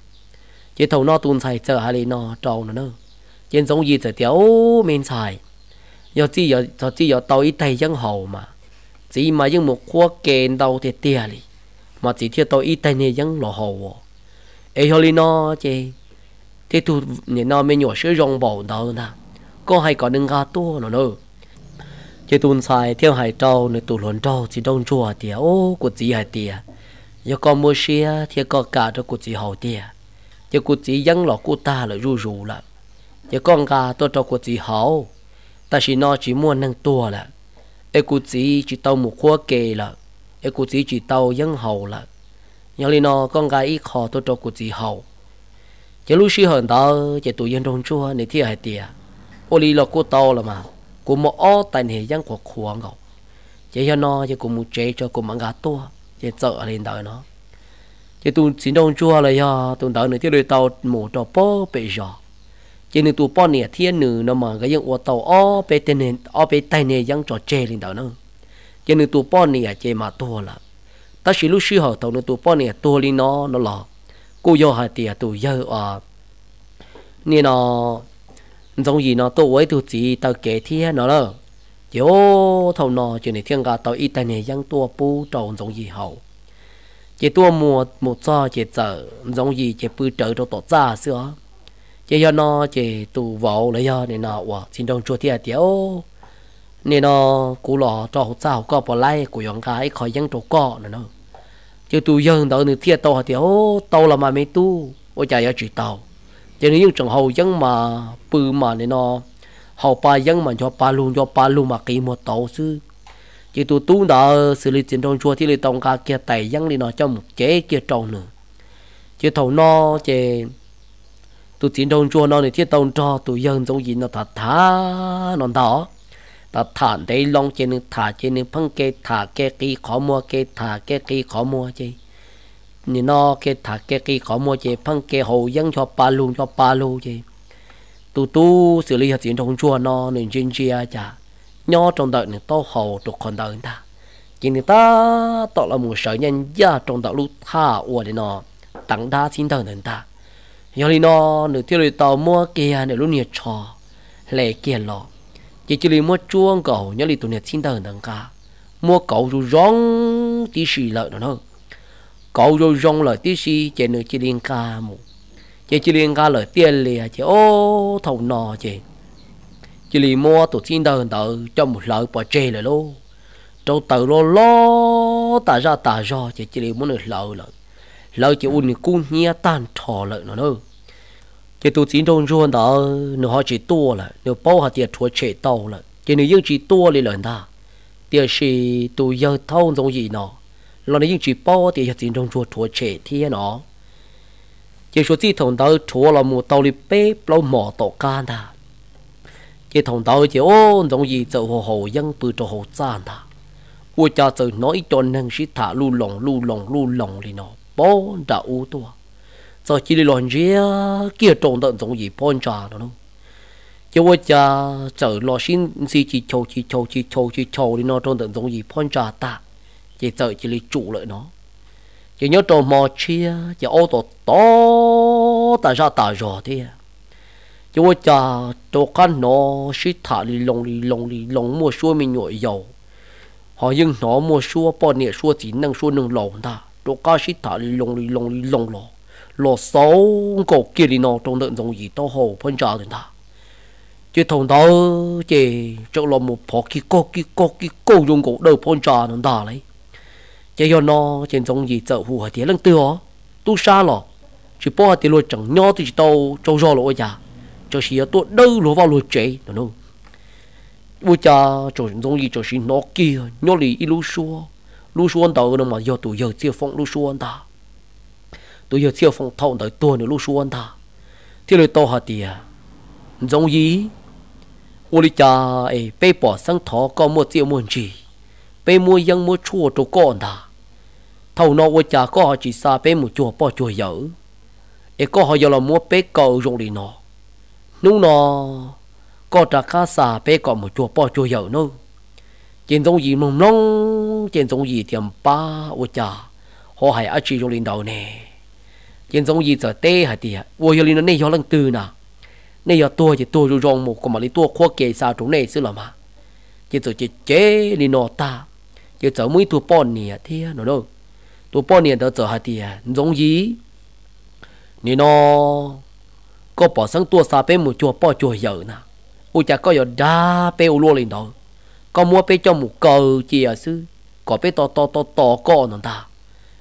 chỉ thầu nó tuôn xài chờ hay là nó trâu nữa trên giống gì giờ tiểu men xài giờ chỉ giờ tàu ít tay dân hậu mà chỉ mà dân một khoa kèn đầu thì tia đi mà chỉ theo tàu ít tay này dân lò hậu ấy hồi nó chứ thế tu nhà nó mới nhỏ sữa rong bầu đâu nè có hay có đừng gà to nữa chứ tuôn xài theo hải trâu nữa tụ luận trâu chỉ đông chùa thì ô của chị hải tiệt giờ con mua xe thì có cả cho của chị hậu tiệt giờ của chị dân lọ của ta là ru ru là giờ con gà tôi cho của chị hậu ta chỉ nó chỉ muốn nâng tua là ấy của chị chỉ tàu một khoa kề là ấy của chị chỉ tàu dân hậu là nhớ li nó con gà ít khó tôi cho của chị hậu chứ lúc xưa hơn đó chỉ tụi dân đông chùa này thì hải tiệt ô li là của tàu là mà của một ó tại hệ dân của khoang ngọc chỉ cho nó chỉ cùng một chế cho cùng một gà tua chỉ sợ lên đời nó chỉ tụi xin đông chùa là do tụi đời nữa thì đôi tàu một trò po bể giò chỉ nên tụi po nè thiên nữ nó mà cái dân của tàu ó bể tên nền ó bể tay nè dân trò chế lên đời nó chỉ nên tụi po nè chế mà tua là ta chỉ lúc xưa họ tàu nữa tụi po nè tua lên nó lò cô vô hai tiệt tụi giờ nè nó giống gì nó tôi tụi chị tao kể thiên nó đó chứ thầu nó chuyện này thiên gà tao ít tay này dân tua pu trầu giống gì hậu chỉ tua mùa một cho chỉ chờ giống gì chỉ bự trợ cho tổ ra xưa chỉ do nó chỉ tụ vào lấy do này nó xin đồng chua thiệt tiểu nên nó cú lò cho hỗ trợ có bỏ lại của những cái khỏi dân trâu cọ nữa nó chứ tụ dân đó nữa thiệt tao tiểu tao là mà mấy tu ôi trời ơi chỉ tao cho nên những trường hậu dân mà bự mà nên nó hậu ba dân mà cho ba luôn mà kỳ một tàu sư chỉ tụ tu đó xử lý chiến trong chùa thì lấy tông cả kia tay dân đi nó cho một chế kia trâu nữa chứ thầu nó chỉ tụ chiến trong chùa nó để thiết tông cho tụ dân giống gì nó thả nó đó ta thả đấy long trên thả trên phăng kê thả kê kỳ khó mua kê thả kê kỳ khó mua chứ nên nó kê thả kê kỳ khó mua chứ phăng kê hậu dân cho ba luôn chứ tụ tu xử lý hạt chiến trong chùa nó nên trên chia chả nhỏ trong đời này to hậu được còn đời ta chỉ người ta tạo là một sở nhân gia trong đạo lúc tha ở đây nó tặng đa xin đời người ta giờ đi nó nửa tiêu rồi tàu mua kia nửa lúc nhiệt trò lệ kia lọ chỉ li mua chuông cầu nhớ li tụi nhiệt xin đời người ta mua cầu rồi rong tí xì lợi nó cầu rồi rong lợi tí xì chỉ nửa chỉ liên ca một chỉ liên ca lợi tiền lìa chỉ ô thầu nọ chỉ li mua tụi xin đời cho một lợi bỏ chê lại luôn trâu tàu lo ta ra chỉ li muốn được lợi chỉ uốn cung nhia tan thò lợi nó nữa chỉ tụi xin đông ruộng đó nó họ chỉ tua lại nó bao hạt tiền thua chế tàu lại chỉ nếu những chỉ tua lên lợi ta tiền gì tụi giờ thâu giống gì nó lo nếu những chỉ bao tiền hạt xin đông ruộng thua chế thì nó chỉ số chỉ thằng đó thua là một tàu đi bê lâu mỏ tổ can ta chỉ thằng đó chỉ ô giống gì giờ hồ dân bự cho hồ gian ta ôi cha giờ nói cho năng sĩ thả lu lồng đi nó bó đã u tua giờ chỉ đi lòn ria kia trộn tận giống gì pon trà đó đâu chứ ôi cha giờ lo xin gì chỉ châu đi nó trộn tận giống gì pon trà ta chỉ giờ chỉ đi trụ lại nó chỉ nhớ trộn mò chia chỉ ô tô to ta ra thế chứ ôi cha cho con nó sĩ thả đi lồng mua xua mình nhội dầu họ nhưng nó mua xua bọn nè xua chỉ năng xua nâng lồng ta cho cá sĩ thả đi lồng lò xấu cổ kia đi nó trong đợt giống gì to hồ phân trà đến ta chứ thằng đó chỉ cho là một phó kia cô dùng cổ đầu phân trà đến ta lấy chứ do nó trên giống gì chợ hù hỏi tiếng lăng tiêu tu xa lò chỉ bỏ tiền luôn chẳng nhỏ thì tao trâu rò lỗ nhà cho xí tôi đâu lỗ vào lỗ chế nó ôi cha cho giống gì cho xí nó kia nhỏ lì ít lu xuân tàu nó mà giờ tụi giờ chia phong lu xuân ta tụi giờ chia phong thâu tới tuần nữa lu xuân ta thì lời tao hả tiệt giống gì ôi cha ấy bé bỏ sang thọ có một triệu muốn gì bé mua dân mua chua cho con ta thâu nó ôi cha có họ chỉ xa bé một chùa bỏ chùa dở ấy có họ giờ là mua bé cầu rong đi nó nung nó có trả cá xà bé còn một chùa bỏ chùa dở nữa trên giống gì mông nông trên giống gì tiệm ba ôi cha họ hay ăn chỉ rong lên đầu nè trên giống gì giờ tê hả tiệt ôi giờ nó này giờ lần từ nào này giờ tua chỉ tua rồi rong một còn mà đi tua khoa kề sao chỗ này xứ là mà chỉ giờ chỉ chế đi nọ ta chỉ giờ mới tua pon nè thế nó đâu tua pon nè đó giờ hả tiệt giống gì nè nó có bỏ sang tua xa bên một chùa bỏ chùa giờ nè ôi chả có giờ đa pe luôn lên đó có mua pe cho một cầu chỉ ở xứ có pe to con nó ta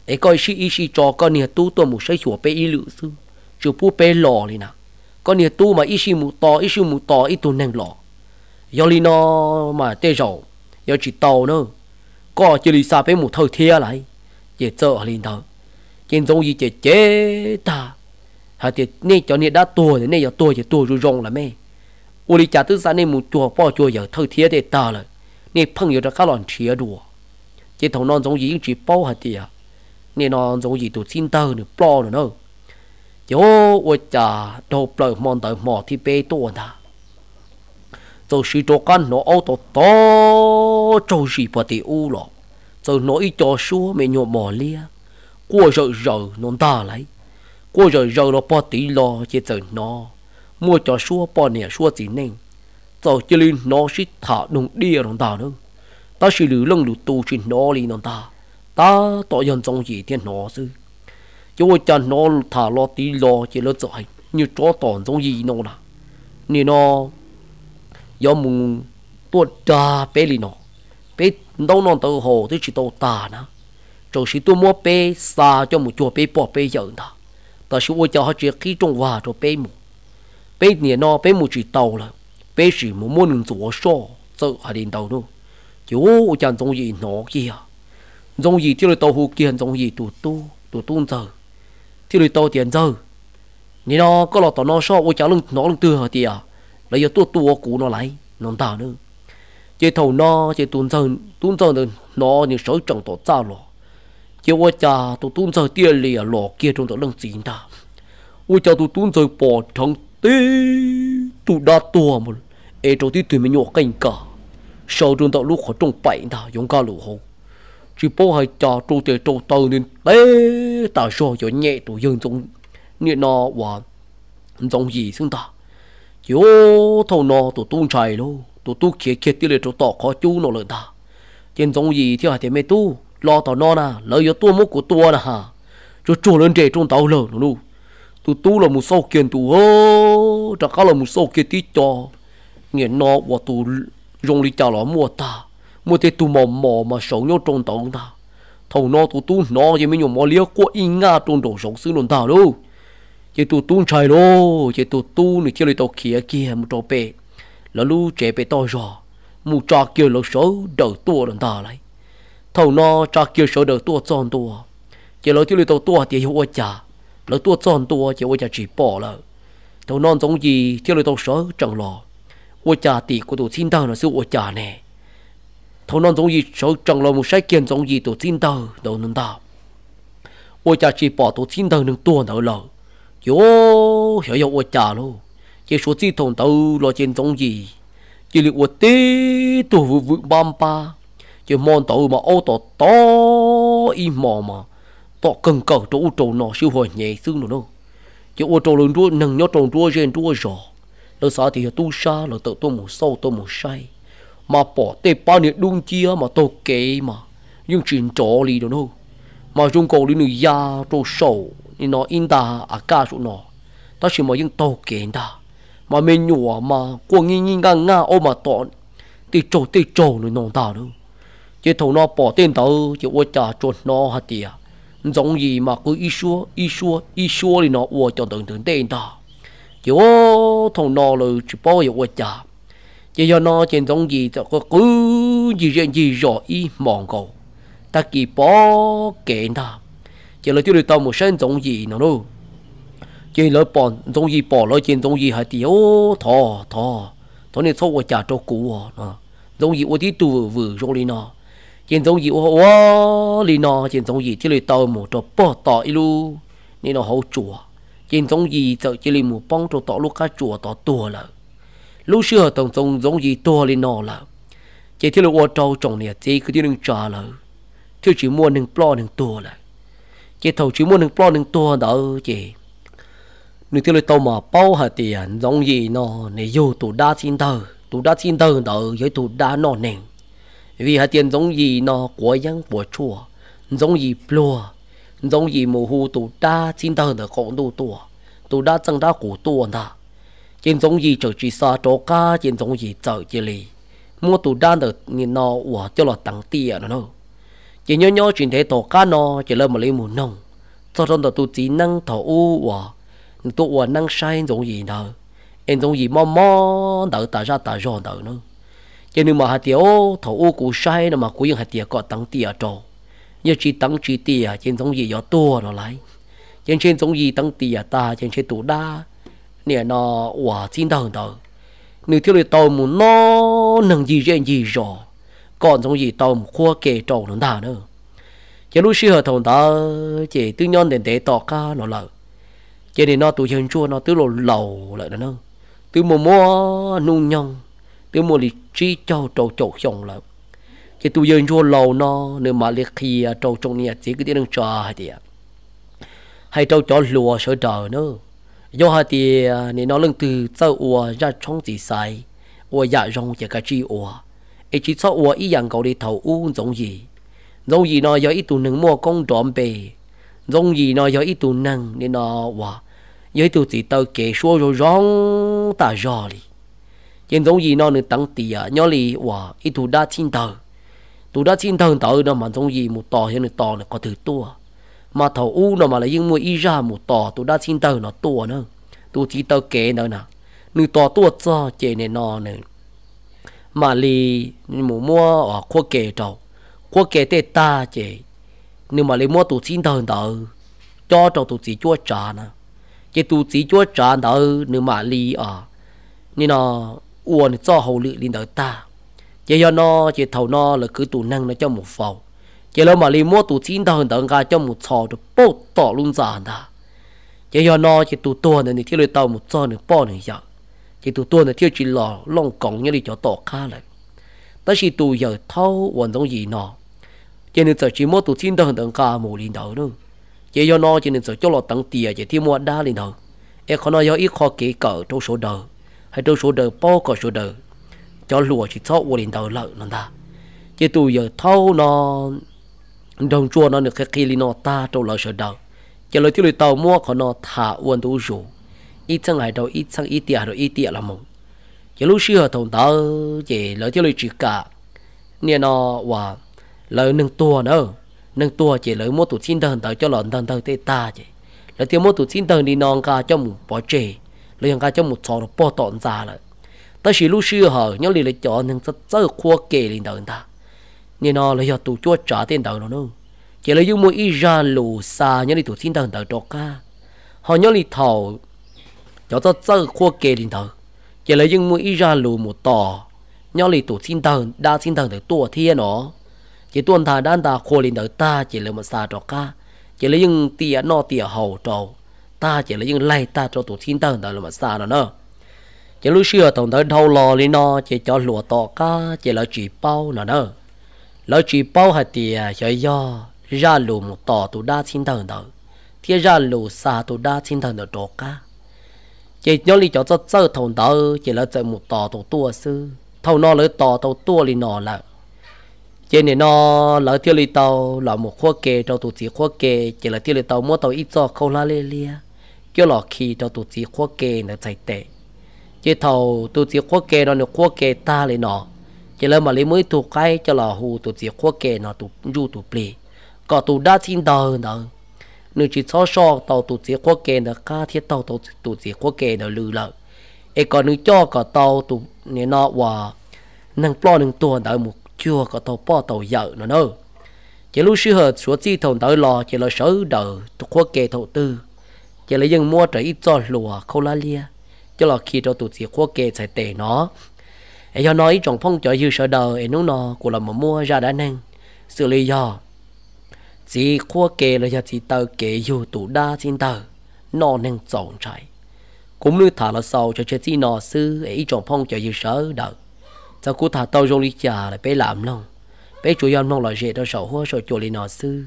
ấy coi si cho con nè tu tua một xây chùa pe y lự xứ chùa pu pe lò lên nè con nè tu mà ít mu to ít tu neng lọ do li nó mà tê rầu do chỉ tàu nữa có chỉ li xa bên một thời thia lại để chờ lên đó trên giống gì chế ta hả thì nè cho nè đã tuổi nè giờ tuổi rồi rong là mẹ u li trả tư sản nè một chùa bỏ chùa giờ thời thia để ta rồi nè phăng giờ ra cá lòn chia đùa chế thầu non giống gì chỉ bao hả thì nè non giống gì tụ xin tơ nữa plo nữa yo ôi chà đồ bờ mòn tới mò thì bê tuần ta rồi sĩ đồ căn nó ô tô to rồi sĩ bỏ thì u lọ rồi nó ít cho xua mẹ nhọ mò lia qua rồi nó ta lấy qua rồi nó bỏ tí lo chỉ rồi nó mua cho xua bỏ nè xua gì nên rồi cho nên nó sẽ thả nông đĩa nó ta nữa ta sẽ lử lưng lử tu trên nó đi nó ta tỏ nhân trong gì thiên nó sư chứ ôi chàng nó thả lo tí lo chỉ nó giỏi như chó tòn giống gì nó nè nên nó do mùng tuột trà bé lì nó bé đâu non tàu hồ thì chỉ tàu tà nè rồi chỉ tôi mua bé xa cho một chùa bé bỏ bé giờ ta ta chỉ ôi chàng họ chỉ khi trong hòa rồi bé nè nó bé một chỉ tàu là bé chỉ một món đường rùa so sợ hay đến tàu đâu chứ ôi chàng giống gì nó kia giống gì thì tàu hồ kia giống gì tụt tu giờ thì người tao tiền giờ nè nó có lọ tao nó so ôi cháu nó lưng tư hả tiệt lấy giờ tua cũ nó lấy nó tao nữa chơi thầu nó chơi tuôn giờ nó như sói trồng tổ cha lọ chơi ôi cha tụi tuôn giờ tiền lìa lọ kia trong tao lưng chín ta ôi cha tụi tuôn giờ bỏ thằng tê tụi đa tua một ê trong tí tụi mình nhọ canh cả sau trong tao lúc họ trồng bảy ta giống cá lũ hồ chỉ bao hai trà trâu tê trâu tơ nên té ta so cho nhẹ tụi dân trong nè nó và giống gì xưng ta chiếu thầu nó tụi tuôn chạy luôn tụi tu kia tí lệ trâu tọ khó chú nó lên ta trên giống gì thì hai thằng mẹ tu lo tao nó nè lợi cho tua mốc của tua nè ha cho chua lên trẻ trong tàu lợn luôn tụi tu là một sau kiền tụi hô chắc là một sau kia tí cho nghe nó và tụi dùng đi chào nó mua ta mua thế tụi mò mà sống nhau trong tàu ta thầu nó tụi tu nó chỉ mới nhung mò liếc qua in nga trong đồ sống xứ luôn ta đâu chỉ tụi tu chạy đâu chỉ tụi tu này chơi lấy tàu kia một trò bể là lu trẻ bể to rồi một trò kia là số đầu tua luôn ta lấy thầu nó trò kia số đầu tua tròn tua chỉ lấy chơi lấy tàu tua thì hiệu quả lấy tua tròn tua chỉ hiệu quả chỉ bỏ là thầu non giống gì chơi lấy tàu số chẳng lo hiệu quả thì của tụi xin tao là sự hiệu quả nè thầu non giống gì số chẳng lo một sai kiện giống gì tụi xin tao đâu nên tao hiệu quả chỉ bỏ tụi xin tao nên tua đâu lo yo hiểu hiểu ủa trả luôn chỉ số chi thằng tao lo trên giống gì chỉ liệu ủa tê tụi vụ băm pa chỉ mòn tao mà ô tô to im mò mà to cần cầu chỗ trâu nó siêu hồi nhẹ xương nữa đâu chỉ ô trâu lớn đua nâng nhớ trâu đua trên đua giò đâu sao thì tu sa là tự tôi một sâu tôi một say mà bỏ tê bao nhiêu đun chia mà tôi kể mà nhưng chuyện trò gì đâu mà chúng cầu đi người già trâu sầu nó in ta à ca số nó ta chỉ mà những tàu kiện ta mà mình nhủ mà qua nghi nga ôm mà tọn tì trâu nó non ta đâu chỉ thầu nó bỏ tên tao chỉ ua trả chuột nó hạt tiệt giống gì mà cứ y xua thì nó ua cho từng tên ta chỉ ua thầu nó là chỉ bao giờ ua trả chỉ do nó trên giống gì cho có cứ gì rõ y mòn cầu ta kỳ bỏ kiện ta chỉ là tiêu được tao một sen giống gì nó đâu chỉ là bỏ giống gì bỏ lại trên giống gì hạt tiêu thò này sau của trả cho cũ à giống gì ô tí tu vừa rồi đi nó trên giống gì ô đi nó trên giống gì chỉ là tao một cho bỏ tỏi luôn nên nó hậu chùa trên giống gì sợ chỉ là một bông cho tỏi lúc cá chùa tỏi tua là lúc xưa tổng giống gì tua lên nó là chỉ thì là ô trâu trồng này chỉ cứ đi đừng trả là thiếu chỉ mua đừng plo đừng tua là chỉ thầu chỉ muốn nâng plo nâng tua đỡ chỉ nâng tiêu lấy tàu mà bao hạt tiền giống gì nó để vô tụ đa xin thơ đỡ với tụ đa nó nền vì hạt tiền giống gì nó của dân của chùa giống gì plua giống gì mù hù tụ đa xin thơ đỡ cộng tụ đa chân đa của tua ta trên giống gì chờ chỉ xa chỗ cá trên giống gì chờ chỉ lì mua tụ đa đỡ nhìn nó của cho là tăng tiền nó chỉ nhớ chuyện thế tổ cá nó chỉ là một lấy mù nông cho nên tụ chỉ năng thổ u của tụ năng sai giống gì nào em giống gì mò đỡ ta ra đỡ nữa cho nên mà hạt tiêu thổ u của sai mà của những hạt tiêu có tăng tiền trâu như chỉ tăng chỉ tiền trên giống gì gió tua nó lại trên giống gì tăng tiền ta trên tụ đa nè nó quả chín đỡ nếu thiếu tàu muốn nó nâng gì rồi còn giống gì tàu khoa kề trâu nó đà nữa cho lúc xưa thằng ta chỉ tư nhân đến để tỏ ca nó lợ cho nên nó tụ hiện chua nó tứ lầu lại nữa tứ mua nung nhông tứ mua lịch chi châu trâu chồng lợ cái tụ hiện chua lầu nó nếu mà liệt khi trâu trong nhà chỉ cái tiếng trò hay trâu chó lùa sợ trời nữa do hai thì nên nó lưng từ sau ua ra trong chỉ sai ua dạ rong chỉ cả chi ua ấy chỉ sau ua ý dạng cậu đi thầu u giống gì nó do ít tụ nâng mua con trộm bề giống gì nó do ít tụ nâng nên nó wow với tụ chỉ tao kể số rồi rong ta rõ đi nhưng giống gì nó nên tăng tiền nhớ đi wow ít tụ đa chín tờ nó mà giống gì một tò cho nên tò nó có thứ tua mà thầu u nó mà lại nhưng mua ít ra một tò tụ đa chín tờ nó tua nữa tụ chỉ tao kể nữa nè nên tò tua cho chế nên nó này mà li mua ở khoa kể trâu qua kể tê ta chứ nhưng mà lấy mua tụ chín thằng đó cho tụ chỉ chúa trả nè chứ tụ chỉ chúa trả đó nhưng mà li nên nó uốn cho hậu lự lên đó ta chứ do nó chỉ thầu nó là cứ tụ năng nó cho một phòng chứ lâu mà lấy mua tụ chín thằng đó ra cho một sò được bốt tỏ luôn giả ta chứ do nó chỉ tụ tua này thì lấy tàu một cho được bao này giờ chỉ tụ tua này thiếu chỉ lò long cổng như đi cho tỏ cá lại đó là tụ giờ thâu hoàn giống gì nó cho nên giờ chỉ mua tụ chín tầng tầng cả một linh đầu nữa chỉ do nó cho nên giờ cho lọ tăng tiền chỉ thêm mua đa linh đầu em còn nói do ít khó kỹ cỡ trong số đời hay trong số đời bao có số đời cho lùa chỉ thâu một linh đầu lợi nó ta chỉ tụ giờ thâu nó đồng chua nó được cái kia nó ta trong lợi số đời chỉ lời thiếu lời tàu mua còn nó thả uốn tụ rủ ít sang ngày đầu ít sang ít tiệt là mong chỉ lúc xưa thằng ta chỉ lời thiếu lời chỉ cả nè nó và lời nâng tua chỉ lời mua tụ chín tầng tới cho lợn tầng tê ta chỉ lời tiêu mua tụ chín tầng đi non ca cho một bỏ chè lời ca cho một sò bỏ tọn ra lại ta chỉ lúc xưa hở nhớ lời chọn nâng rất khoa kề lên tầng ta nên nó lời tụ chúa trả tiền tầng nó nữa chỉ lời dùng mua ít ra lù xa nhớ đi tụ chín tầng tới đó ca họ nhớ đi thầu cho rất khoa kề lên tầng chỉ lấy những mũi ra lù một tò nhau lì tụ xin tầng đa xin tầng tới tua thiên nó chỉ tuần thà đan ta khô lên tới ta chỉ lấy một xa trò ca chỉ lấy những tia no tia hậu trâu ta chỉ lấy những lay ta cho tụ xin tầng tới là một xa nó nữa chỉ lúc xưa tổng tới đầu lò lên nó chỉ cho lùa tò ca chỉ là chỉ bao nó nữa là chỉ bao hạt tia cho do ra lù một tò tụ đa xin tầng tới thiên ra lù xa tụ đa xin tầng tới trò ca chỉ nhớ lý cho thầu đó chỉ là chạy một tò tổ tua sư thầu nó lấy tò tổ tua li nó là chỉ này nó lấy tiêu lý tàu là một khoa kê cho tụi chỉ khoa kê chỉ là tiêu lý tàu mua tàu ít cho câu la lia kêu lọ khi cho tụi chỉ khoa kê là chạy tệ chỉ thầu tụi chỉ khoa kê nó được khoa kê ta li nó chỉ là mà lấy mới tụi cái cho lọ hù tụi chỉ khoa kê nó tụi du tụi plei có tụi đã xin tàu đó nếu chỉ so tàu tụt chỉ qua kề nó cá thiết tàu tụt chỉ qua kề nó lừa lợ, ấy còn nếu cho cả tàu tụt này nó hòa năng plo năng tuần đợi một chưa cả tàu po tàu dở nó nữa, chỉ lúc xưa hợp số chi thầu đợi lò chỉ là sở đợi tụt qua kề thầu tư, chỉ là dân mua trái ít cho lùa khâu la lia, cho là khi cho tụt chỉ qua kề sẽ tệ nó, ấy cho nói trong phong cho dư sở đời ấy nó cũng là một mua ra đã năng xử lý do chỉ khoa kê là chỉ tờ kê dù tụ đa xin tờ nó nên trộn trái cũng như thả là sau cho chỉ nó sư ấy trong phong cho dư sở đời sau cú thả tàu trong lý trà là bé làm lòng bé chủ yếu mong là dễ đó sầu hoa sầu chùa lý nó sư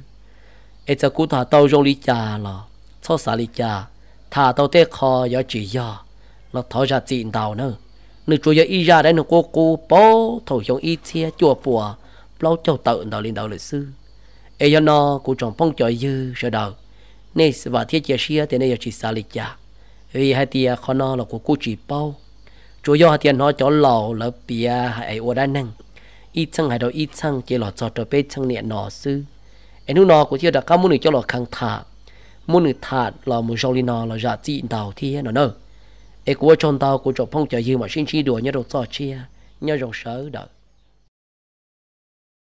ai cho cú thà tàu rong lý cha là cho xả lý cha thà tàu tê kho gió chỉ gió nó thọ ra chín tàu nữa nữ chúa giờ y ra đấy nó cô bố thầu giống y chia chùa bùa lâu châu tự đào lên đào lịch sư ai cho nó cú trồng phong trời dư sợ đầu nên và thiết chia xia thì này chỉ xả lý cha vì hai tia khó nó là của cú chỉ bao chúa giờ tiền nó cho lò là bia hay ở đây nè ít chăng hay đâu ít chăng chỉ là cho trở về chăng nhẹ nọ sư anh nu nọ của chưa đặt các môn nữ cho là khang thả môn nữ thả là một trong li nọ là giả trị tàu thì nó nơ ai của trong tàu của chỗ phong trời dư mà xin chi đùa nhớ đồ cho chia nhớ rồng sớ đợi